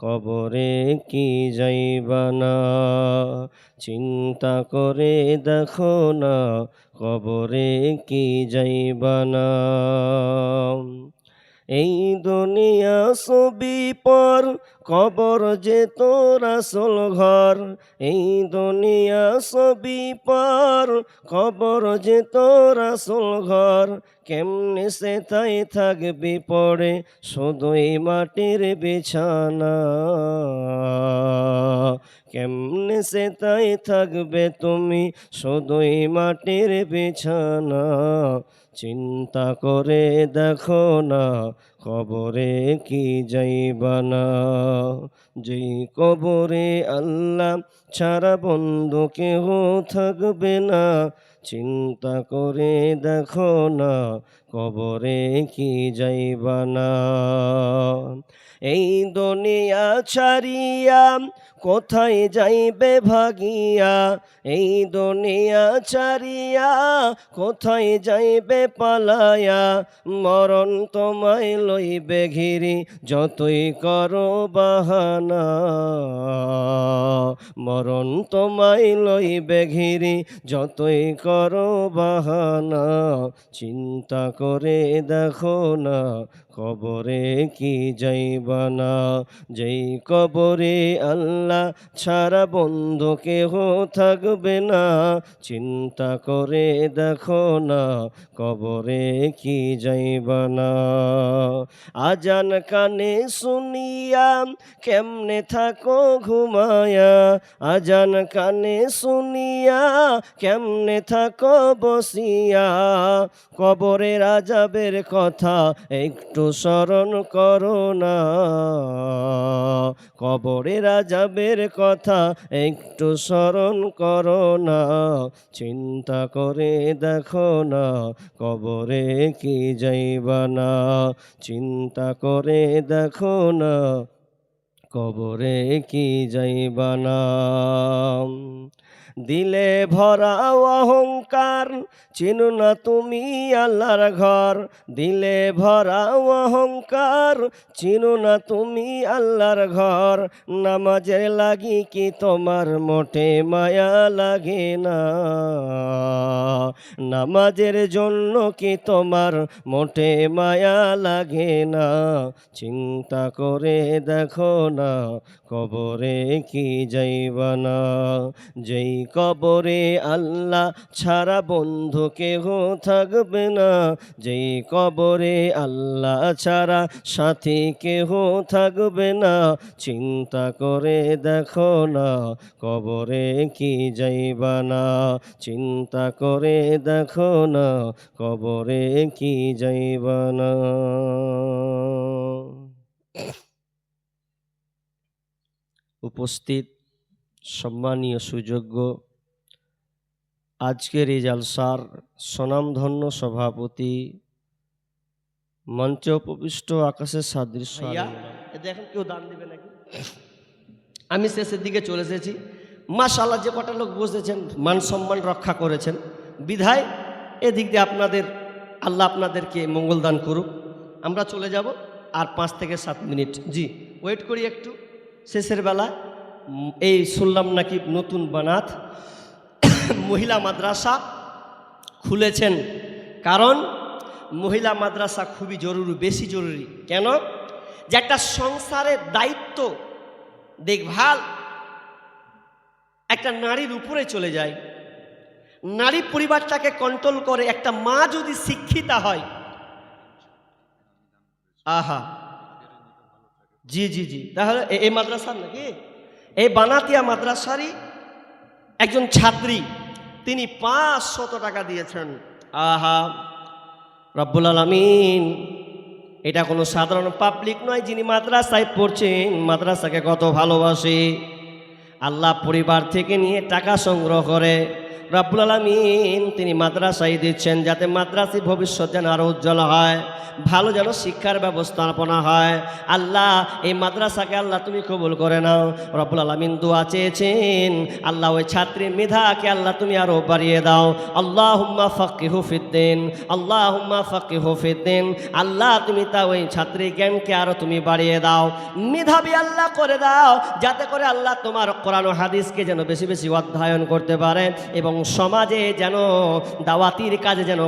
কবরে কি যাইবানা। চিন্তা করে দেখো না, কবরে কি যাইবানা। এই দুনিয়া ছবি পর, কবর যে তোর আসল ঘর। এই দুনিয়া ছবি পর, কবর যে তোর আসল ঘর। কেমনে সে তাই থাকবি পড়ে, শুধুই মাটির বিছানা। কেমনে সে তাই থাকবে তুমি, শুধুই মাটির বিছানা। চিন্তা করে দেখো না, কবরে কি যাইবানা। যেই কবরে আল্লাহ ছাড়া বন্ধু কেহ থাকবে না, চিন্তা করে দেখো না, কবরে কি যাইবানা। এই দুনিয়া ছাড়িয়া কোথায় যাইবে ভাগিয়া, এই দুনিয়া ছাড়িয়া কোথায় যাইবে পালায়া। মরণ তোমায় লইবে ঘিরি, যতই করো বাহানা। মরণ তোমায় লইবে ঘিরি, যতই করো বাহানা। চিন্তা করে দেখো না, কবরে কি যাইবানা। যেই কবরে আল্লাহ ছাড়া বন্ধু কেহ থাকবে না, চিন্তা করে দেখো না, কবরে কি যাইবানা। আজান কানে শুনিয়া কেমনে থাকো ঘুমায়া, আজান কানে শুনিয়া কেমনে থাকো বসিয়া। কবরের আযাবের কথা একটু স্মরণ করো না, কবরের আযাবের কথা একটু স্মরণ করো না, চিন্তা করে দেখো না কবরে কি যাইবা না, চিন্তা করে দেখো না কবরে কি যাইবা না। দিলে ভরা অহংকার, চিনো না তুমি আল্লাহর ঘর, দিলে ভরা অহংকার, চিনো না তুমি আল্লাহর ঘর, নামাজের লাগি কি তোমার মোটে মায়া লাগে না, নামাজের জন্য কি তোমার মোটে মায়া লাগে না, চিন্তা করে দেখো না কবরে কি যাইবা না, যেই কবরে আল্লাহ ছাড়া বন্ধু কেহ থাকবে না, যেই কবরে আল্লাহ ছাড়া সাথী কেহ থাকবে না, চিন্তা করে দেখো না কবরে কি যাইবা না, চিন্তা করে দেখো না কবরে কি যাইবা না। উপস্থিত সম্মানীয় সুযোগ্য আজকের এই জালসার স্বনামধন্য সভাপতি, মঞ্চে উপবিষ্ট আকাশের সাদৃশ্য, দেখেন কেউ দান দিবে নাকি? আমি শেষের দিকে চলে এসেছি। মাশাআল্লাহ, যে কটা লোক বসেছেন মান সম্মান রক্ষা করেছেন, বিধায় এদিক দিয়ে আপনাদের আল্লাহ আপনাদেরকে মঙ্গল দান করুক। আমরা চলে যাব আর 5 থেকে 7 মিনিট, জি ওয়েট করি একটু। শেষের বেলা এই শুনলাম নাকি নতুন বানাত মহিলা মাদ্রাসা খুলেছেন, কারণ মহিলা মাদ্রাসা খুবই জরুরি, বেশি জরুরি। কেন? যে একটা সংসারের দায়িত্ব দেখভাল একটা নারীর উপরে চলে যায়, নারী পরিবারটাকে কন্ট্রোল করে। একটা মা যদি শিক্ষিতা হয়, আহা, জি জি জি, তাহলে এই মাদ্রাসার নাকি এই বানাতিয়া মাদ্রাসারই একজন ছাত্রী, তিনি 500 টাকা দিয়েছেন। আহা, রব্বুল আলামিন, এটা কোনো সাধারণ পাবলিক নয় যিনি মাদ্রাসায় পড়ছেন, মাদ্রাসাকে কত ভালোবাসে। আল্লাহ পরিবার থেকে নিয়ে টাকা সংগ্রহ করে রব্বুল আলামিন তিনি মাদ্রাসায় দিচ্ছেন, যাতে মাদ্রাসার ভবিষ্যৎ যেন আরও উজ্জ্বল হয়, ভালো যেন শিক্ষার ব্যবস্থাপনা হয়। আল্লাহ এই মাদ্রাসাকে আল্লাহ তুমি কবুল করে নাও। রব্বুল আলামিন দোয়া চেয়েছেন, আল্লাহ ওই ছাত্রীর মেধাকে আল্লাহ তুমি আরও বাড়িয়ে দাও। আল্লাহুম্মা ফাক্কিহু ফিদ্দিন, আল্লাহুম্মা ফাক্কিহু ফিদ্দিন। আল্লাহ তুমি তা ওই ছাত্রীর জ্ঞানকে আরও তুমি বাড়িয়ে দাও, মেধাবী আল্লাহ করে দাও, যাতে করে আল্লাহ তোমার কোরআন ও হাদিসকে যেন বেশি বেশি অধ্যয়ন করতে পারে এবং সমাজে যেন দাওয়াতির কাজে যেন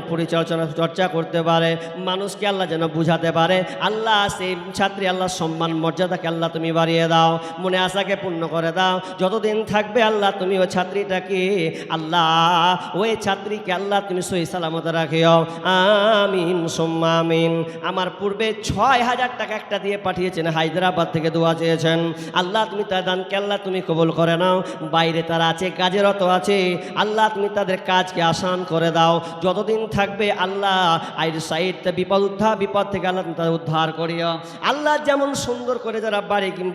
চর্চা করতে পারে, মানুষকে আল্লাহ যেন বুঝাতে পারে। আল্লাহ সেই ছাত্রী আল্লাহ সম্মান মর্যাদাকে আল্লাহ তুমি বাড়িয়ে দাও, মনে আশাকে পূর্ণ করে দাও। যতদিন থাকবে আল্লাহ তুমি ওই ছাত্রীটাকে আল্লাহ ওই ছাত্রীকে আল্লাহ তুমি সহি সালামতে রাখিও, আমিন সুম্মা আমিন। আমার পূর্বে 6000 টাকা একটা দিয়ে পাঠিয়েছেন, হায়দ্রাবাদ থেকে দোয়া চেয়েছেন। আল্লাহ তুমি তার দানকে আল্লাহ তুমি কবুল করে নাও। বাইরে তারা আছে, কাজেরত আছে, আল্লাহ তুমি তাদের কাজকে আসান করে দাও। যতদিন থাকবে আল্লাহ আইর সাইড বিপদ থেকে আল্লাহ তুমি তাদের উদ্ধার করিও। আল্লাহ যেমন সুন্দর করে যারা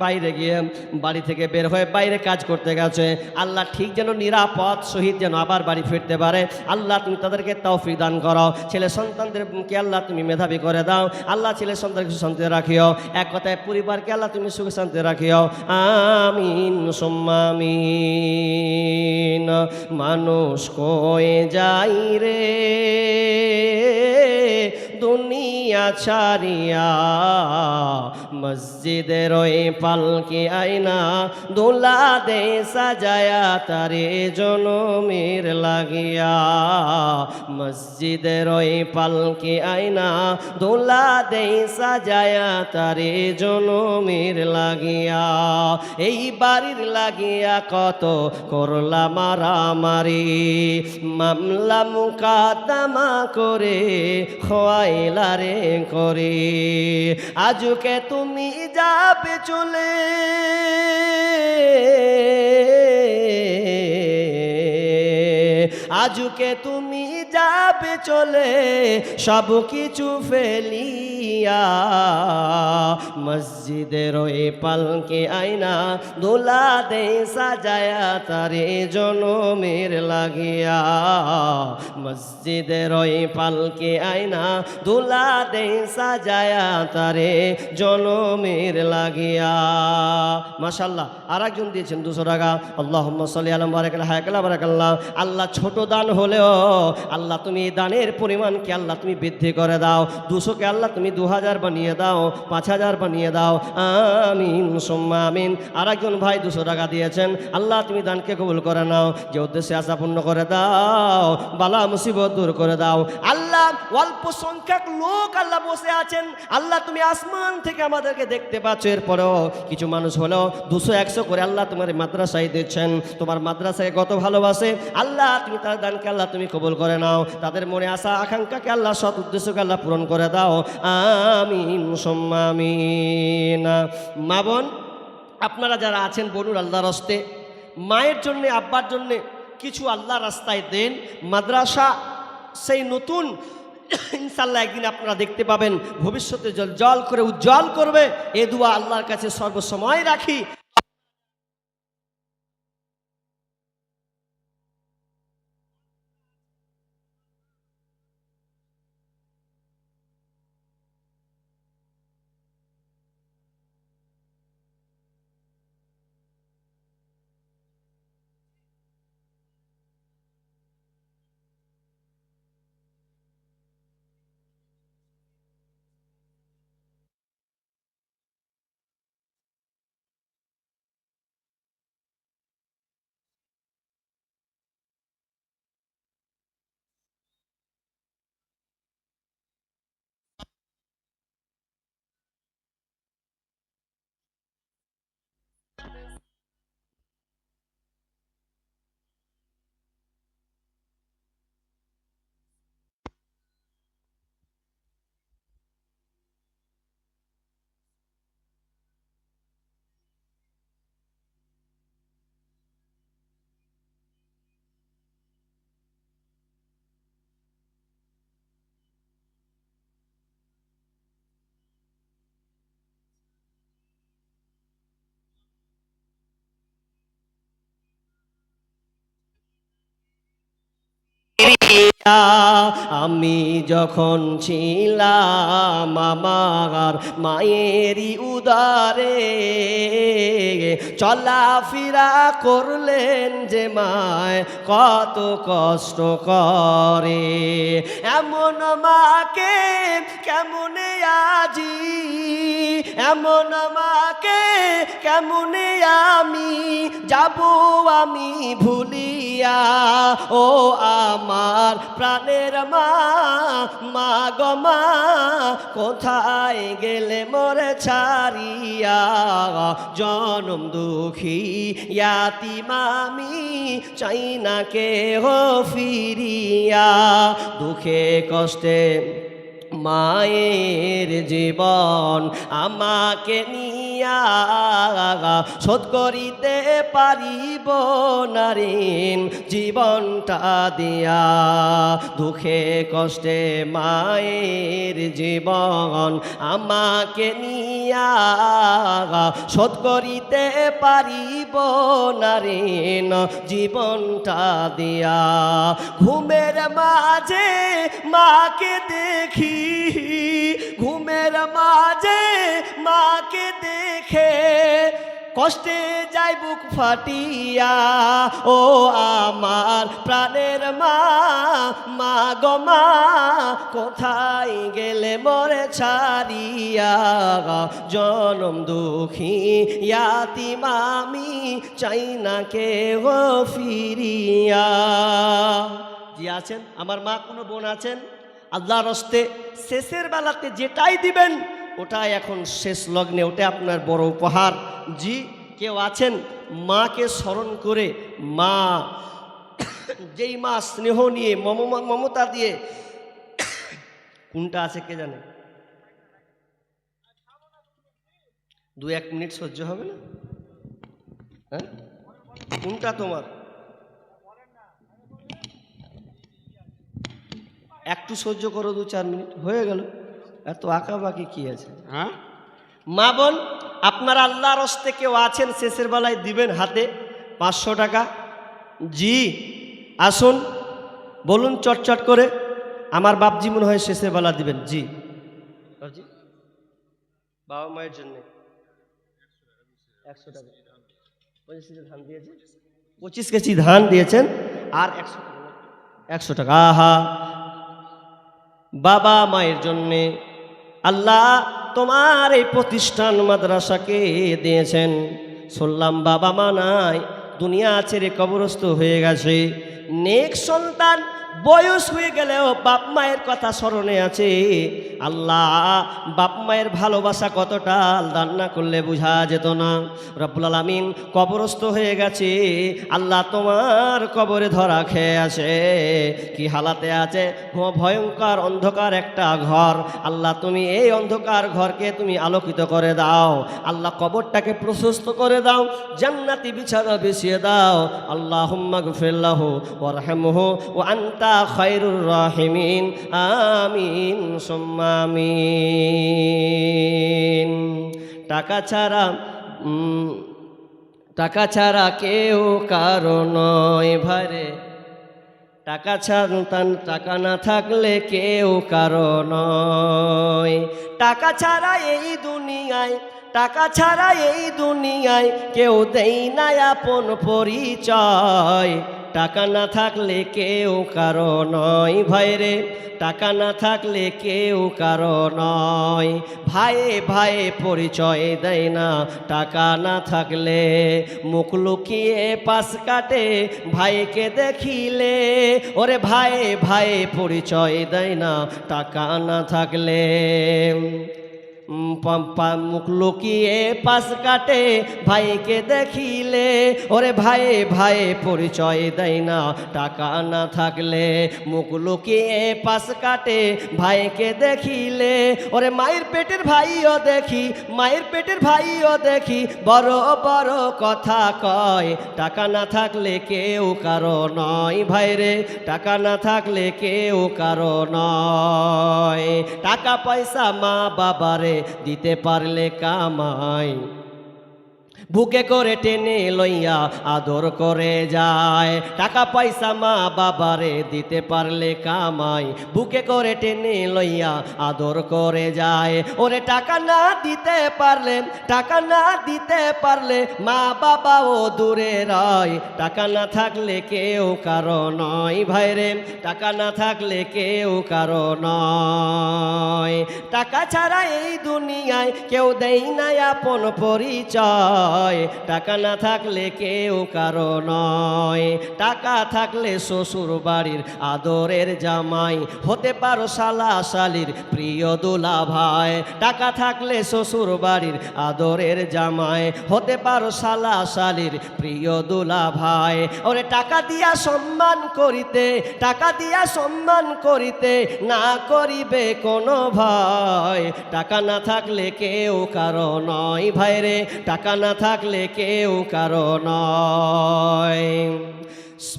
বাইরে গিয়ে বাড়ি থেকে বের হয়ে বাইরে কাজ করতে গেছে, আল্লাহ ঠিক যেন নিরাপদ সহিত যেন আবার বাড়ি ফিরতে পারে। আল্লাহ তুমি তাদেরকে তৌফিক দান করো। ছেলে সন্তানদেরকে আল্লাহ তুমি মেধাবী করে দাও। আল্লাহ ছেলে সন্তানকে শান্তিতে রাখিও। এক কথায় পরিবারকে আল্লাহ তুমি সুখে শান্তিতে রাখিও, আমিন সুম্মা আমিন। মানুষ কয়ে যাই রে দুনিয়া ছাড়িয়া, মসজিদের ওই পালকি আয়না দোলা দে সাজায়া তারে জনমের লাগিয়া, মসজিদের ওই পালকি আয়না দোলা দে সাজায়া তারে জনমের লাগিয়া। এই বাড়ির লাগিয়া কত করলা মারামারি, মামলা মুকাদ্দমা করে খোয়াইলারে করে, আজকে তুমি যাবে চলে, আজকে তুমি যাবে চলে সব কিছু ফেলিয়া, মসজিদের ওই পালকে আয়না দোলা দে সাজায়া তারে জনমের লাগিয়া, মসজিদের ওই পালকে আয়না দোলা দে সাজায়া তারে জনমের লাগিয়া। মাশাআল্লাহ। আর একজন দিয়েছেন 200 টাকা। আল্লাহুম্মা সাল্লি আলা বারাকাল্লাহ হায়াকাল্লাহ বারাকাল্লাহ। আল্লাহ ছোট দান হলেও আল্লাহ তুমি এই দানের পরিমাণকে আল্লাহ তুমি বৃদ্ধি করে দাও। 200কে আল্লাহ তুমি 2000 বানিয়ে দাও, 5000 বানিয়ে দাও। আমিন সুম্মা আমিন। আর একজন ভাই 200 টাকা দিয়েছেন। আল্লাহ তুমি দানকে কবুল করে নাও, যে উদ্দেশ্যে আশা পূর্ণ করে দাও, বালা মুসিবত দূর করে দাও। আল্লাহ অল্প সংখ্যক লোক আল্লাহ বসে আছেন, আল্লাহ তুমি আসমান থেকে আমাদেরকে দেখতে পাচ্ছ, এরপরেও কিছু মানুষ হলো 200-100 করে আল্লাহ তোমার মাদ্রাসায় দিচ্ছেন, তোমার মাদ্রাসায় কত ভালোবাসে। আল্লাহ তুমি তার দানকে আল্লাহ তুমি কবুল করে নাও, তাদের মনে আশা আকাঙ্ক্ষাকে আল্লাহ সৎ উদ্দেশ্যকে আল্লাহ পূরণ করে দাও। আমিন সুম্মা আমিন। মা বোন আপনারা যারা আছেন বলুন আল্লাহর হস্তে মায়ের জন্যে আব্বার জন্যে কিছু আল্লাহ রাস্তায় দেন। মাদ্রাসা সেই নতুন ইনশাল্লাহ একদিন আপনারা দেখতে পাবেন, ভবিষ্যতে জল করে উজ্জ্বল করবে। এ দুয়া আল্লাহর কাছে সর্বসময় রাখি। আমি যখন ছিলাম আমার মায়েরই উদারে, চলাফেরা করলেন যে মায় কত কষ্ট করে। এমন মাকে কেমনে আজি, এমন মাকে কেমনে আমি যাব আমি ভুলিয়া। ও আমার প্রাণের মা, মা গো মা, কোথায় গেলে মোরে ছাড়িয়া। জনম দুঃখী ইয়াতিম আমি, চাই না কেহ ফিরিয়া। দুঃখে কষ্টে মায়ের জীবন আমাকে নিয়া, শোধ করিতে পারিব না ঋণ জীবনটা দিয়া। দুঃখে কষ্টে মায়ের জীবন আমাকে নিয়া, শোধ করিতে পারিব না ঋণ জীবনটা দিয়া। ঘুমের মাঝে মাকে দেখি, ঘুমের মাঝে মাকে দেখে কষ্টে যাই বুক ফাটিয়া। ও আমার প্রাণের মা, মা গো মা, কোথায় গেলে মোরে ছাড়িয়া। জনম দুঃখী ইয়াতিম আমি, চাই না কেহ ফিরিয়া। জি আছেন আমার মা, কোনো বোন আছেন আল্লাহর হস্তে শেষের বেলাতে যেটাই দিবেন ওটাই এখন শেষ লগ্নে, ওটা আপনার বড় উপহার। জি কেউ আছেন মাকে স্মরণ করে, মা যেই মা স্নেহ নিয়ে মমতা দিয়ে, কোনটা আছে কে জানে, 2-1 মিনিট সহ্য হবে না? হ্যাঁ কোনটা তোমার? একটু সহ্য করো, 2-4 মিনিট হয়ে গেল, এত আঁকাবাকি কি আছে? হ্যাঁ, মা বোন, আপনারা আল্লাহর হস্তে কেউ আছেন শেষের বেলায় দিবেন হাতে 500 টাকা? জি, আসুন বলুন চটচট করে। আমার বাপজি মনে হয় শেষের বেলা দিবেন। জি বাপজি, বাবা মায়ের জন্য 100 টাকা। 25 কেজি ধান দিয়েছে, 25 কেজি ধান দিয়েছেন আর 100 টাকা। আহা, বাবা মায়ের জন্যে আল্লাহ তোমার এই প্রতিষ্ঠান মাদ্রাসাকে দিয়েছেন। শুনলাম বাবা মা নাই, দুনিয়া ছেড়ে কবরস্থ হয়ে গেছে। নেক সন্তান বয়স হয়ে গেলেও বাপ মায়ের কথা স্মরণে আছে। আল্লাহ, বাপ মায়ের ভালোবাসা কতটা দান না করলে বোঝা যেত না। রব্বুল আলামিন কবরস্থ হয়ে গেছে, আল্লাহ তোমার কবরে ধরা খেয়ে আছে। কি হালাতে আছে? ভয়ঙ্কর অন্ধকার একটা ঘর। আল্লাহ তুমি এই অন্ধকার ঘরকে তুমি আলোকিত করে দাও। আল্লাহ কবরটাকে প্রশস্ত করে দাও, জান্নাতি বিছানা বিছিয়ে দাও। আল্লাহুম্মা গফির লাহু ওয়ারহামহু ওয়া আনতা খায়রুর রাহিমিন। আমিন সুম্মা আমিন। টাকা ছাড়া কেউ কারো নয় ভাইরে। টাকা না থাকলে কেউ কারো নয়। টাকা ছাড়া এই দুনিয়ায় কেউ দেই না আপন পরিচয়। টাকা না থাকলে কেউ কারো নয় ভাইরে, টাকা না থাকলে কেউ কারো নয়। ভাইয়ে ভাইয়ে পরিচয় দেয় না টাকা না থাকলে। মুখ লুকিয়ে পাশ কাটে ভাইকে দেখিলে। ওরে ভাইয়ে ভাইয়ে পরিচয় দেয় না টাকা না থাকলে। মুখ লুকিয়ে পাশ কাটে ভাইকে দেখিলে। ওরে ভাইয়ে ভাইয়ে পরিচয় দেয় না টাকা না থাকলে। মুখ লুকিয়ে পাশ কাটে ভাইকে দেখিলে। ওরে মায়ের পেটের ভাইও দেখি বড় বড় কথা কয়। টাকা না থাকলে কেউ কারো নয় ভাইরে, টাকা না থাকলে কেউ কারো নয়। টাকা পয়সা মা বাবারে দিতে পারলে কামাই, বুকে করে টেনে লইয়া আদর করে যায়। টাকা পয়সা মা বাবারে দিতে পারলে কামাই, বুকে করে টেনে লইয়া আদর করে যায়। ওরে টাকা না দিতে পারলে মা বাবাও দূরে রয়। টাকা না থাকলে কেউ কারো নয় ভাইরে, টাকা না থাকলে কেউ কারো নয়। টাকা ছাড়া এই দুনিয়ায় কেউ দেই না আপন পরিচয়। টাকা না থাকলে কেউ কারো নয়। টাকা থাকলে শ্বশুর বাড়ির আদরের জামাই, হতে পারো শালা শালির প্রিয় দুলা ভাই। টাকা থাকলে শ্বশুর বাড়ির আদরের জামাই, হতে পারো শালা শালির প্রিয় দুলা ভাই। ওরে টাকা দিয়া সম্মান করিতে না করিবে কোনো ভয়। টাকা না থাকলে কেউ কারো নয় ভাইরে, টাকা না থাকলে কেউ কারো নয়।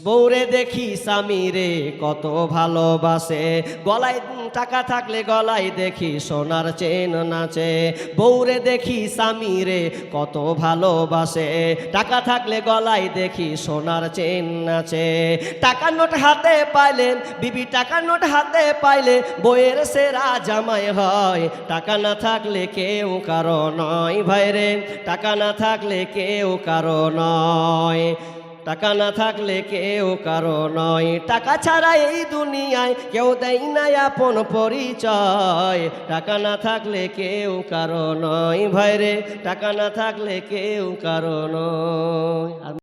বউরে দেখি স্বামীরে কত ভালোবাসে, গলায় টাকা থাকলে গলায় দেখি সোনার চেন নাচে। বউরে দেখি স্বামীরে কত ভালোবাসে, টাকা থাকলে গলায় দেখি সোনার চেন নাচে। টাকা নোট হাতে পাইলে বিবি, টাকা নোট হাতে পাইলে বউয়ের সেরা জামাই হয়। টাকা না থাকলে কেউ কারো নয় ভাইরে, টাকা না থাকলে কেউ কারো নয়। টাকা না থাকলে কেউ কারো নয়। টাকা ছাড়া এই দুনিয়ায় কেউ দেয় না আপন পরিচয়। টাকা না থাকলে কেউ কারো নয় ভাইরে, টাকা না থাকলে কেউ কারো নয়।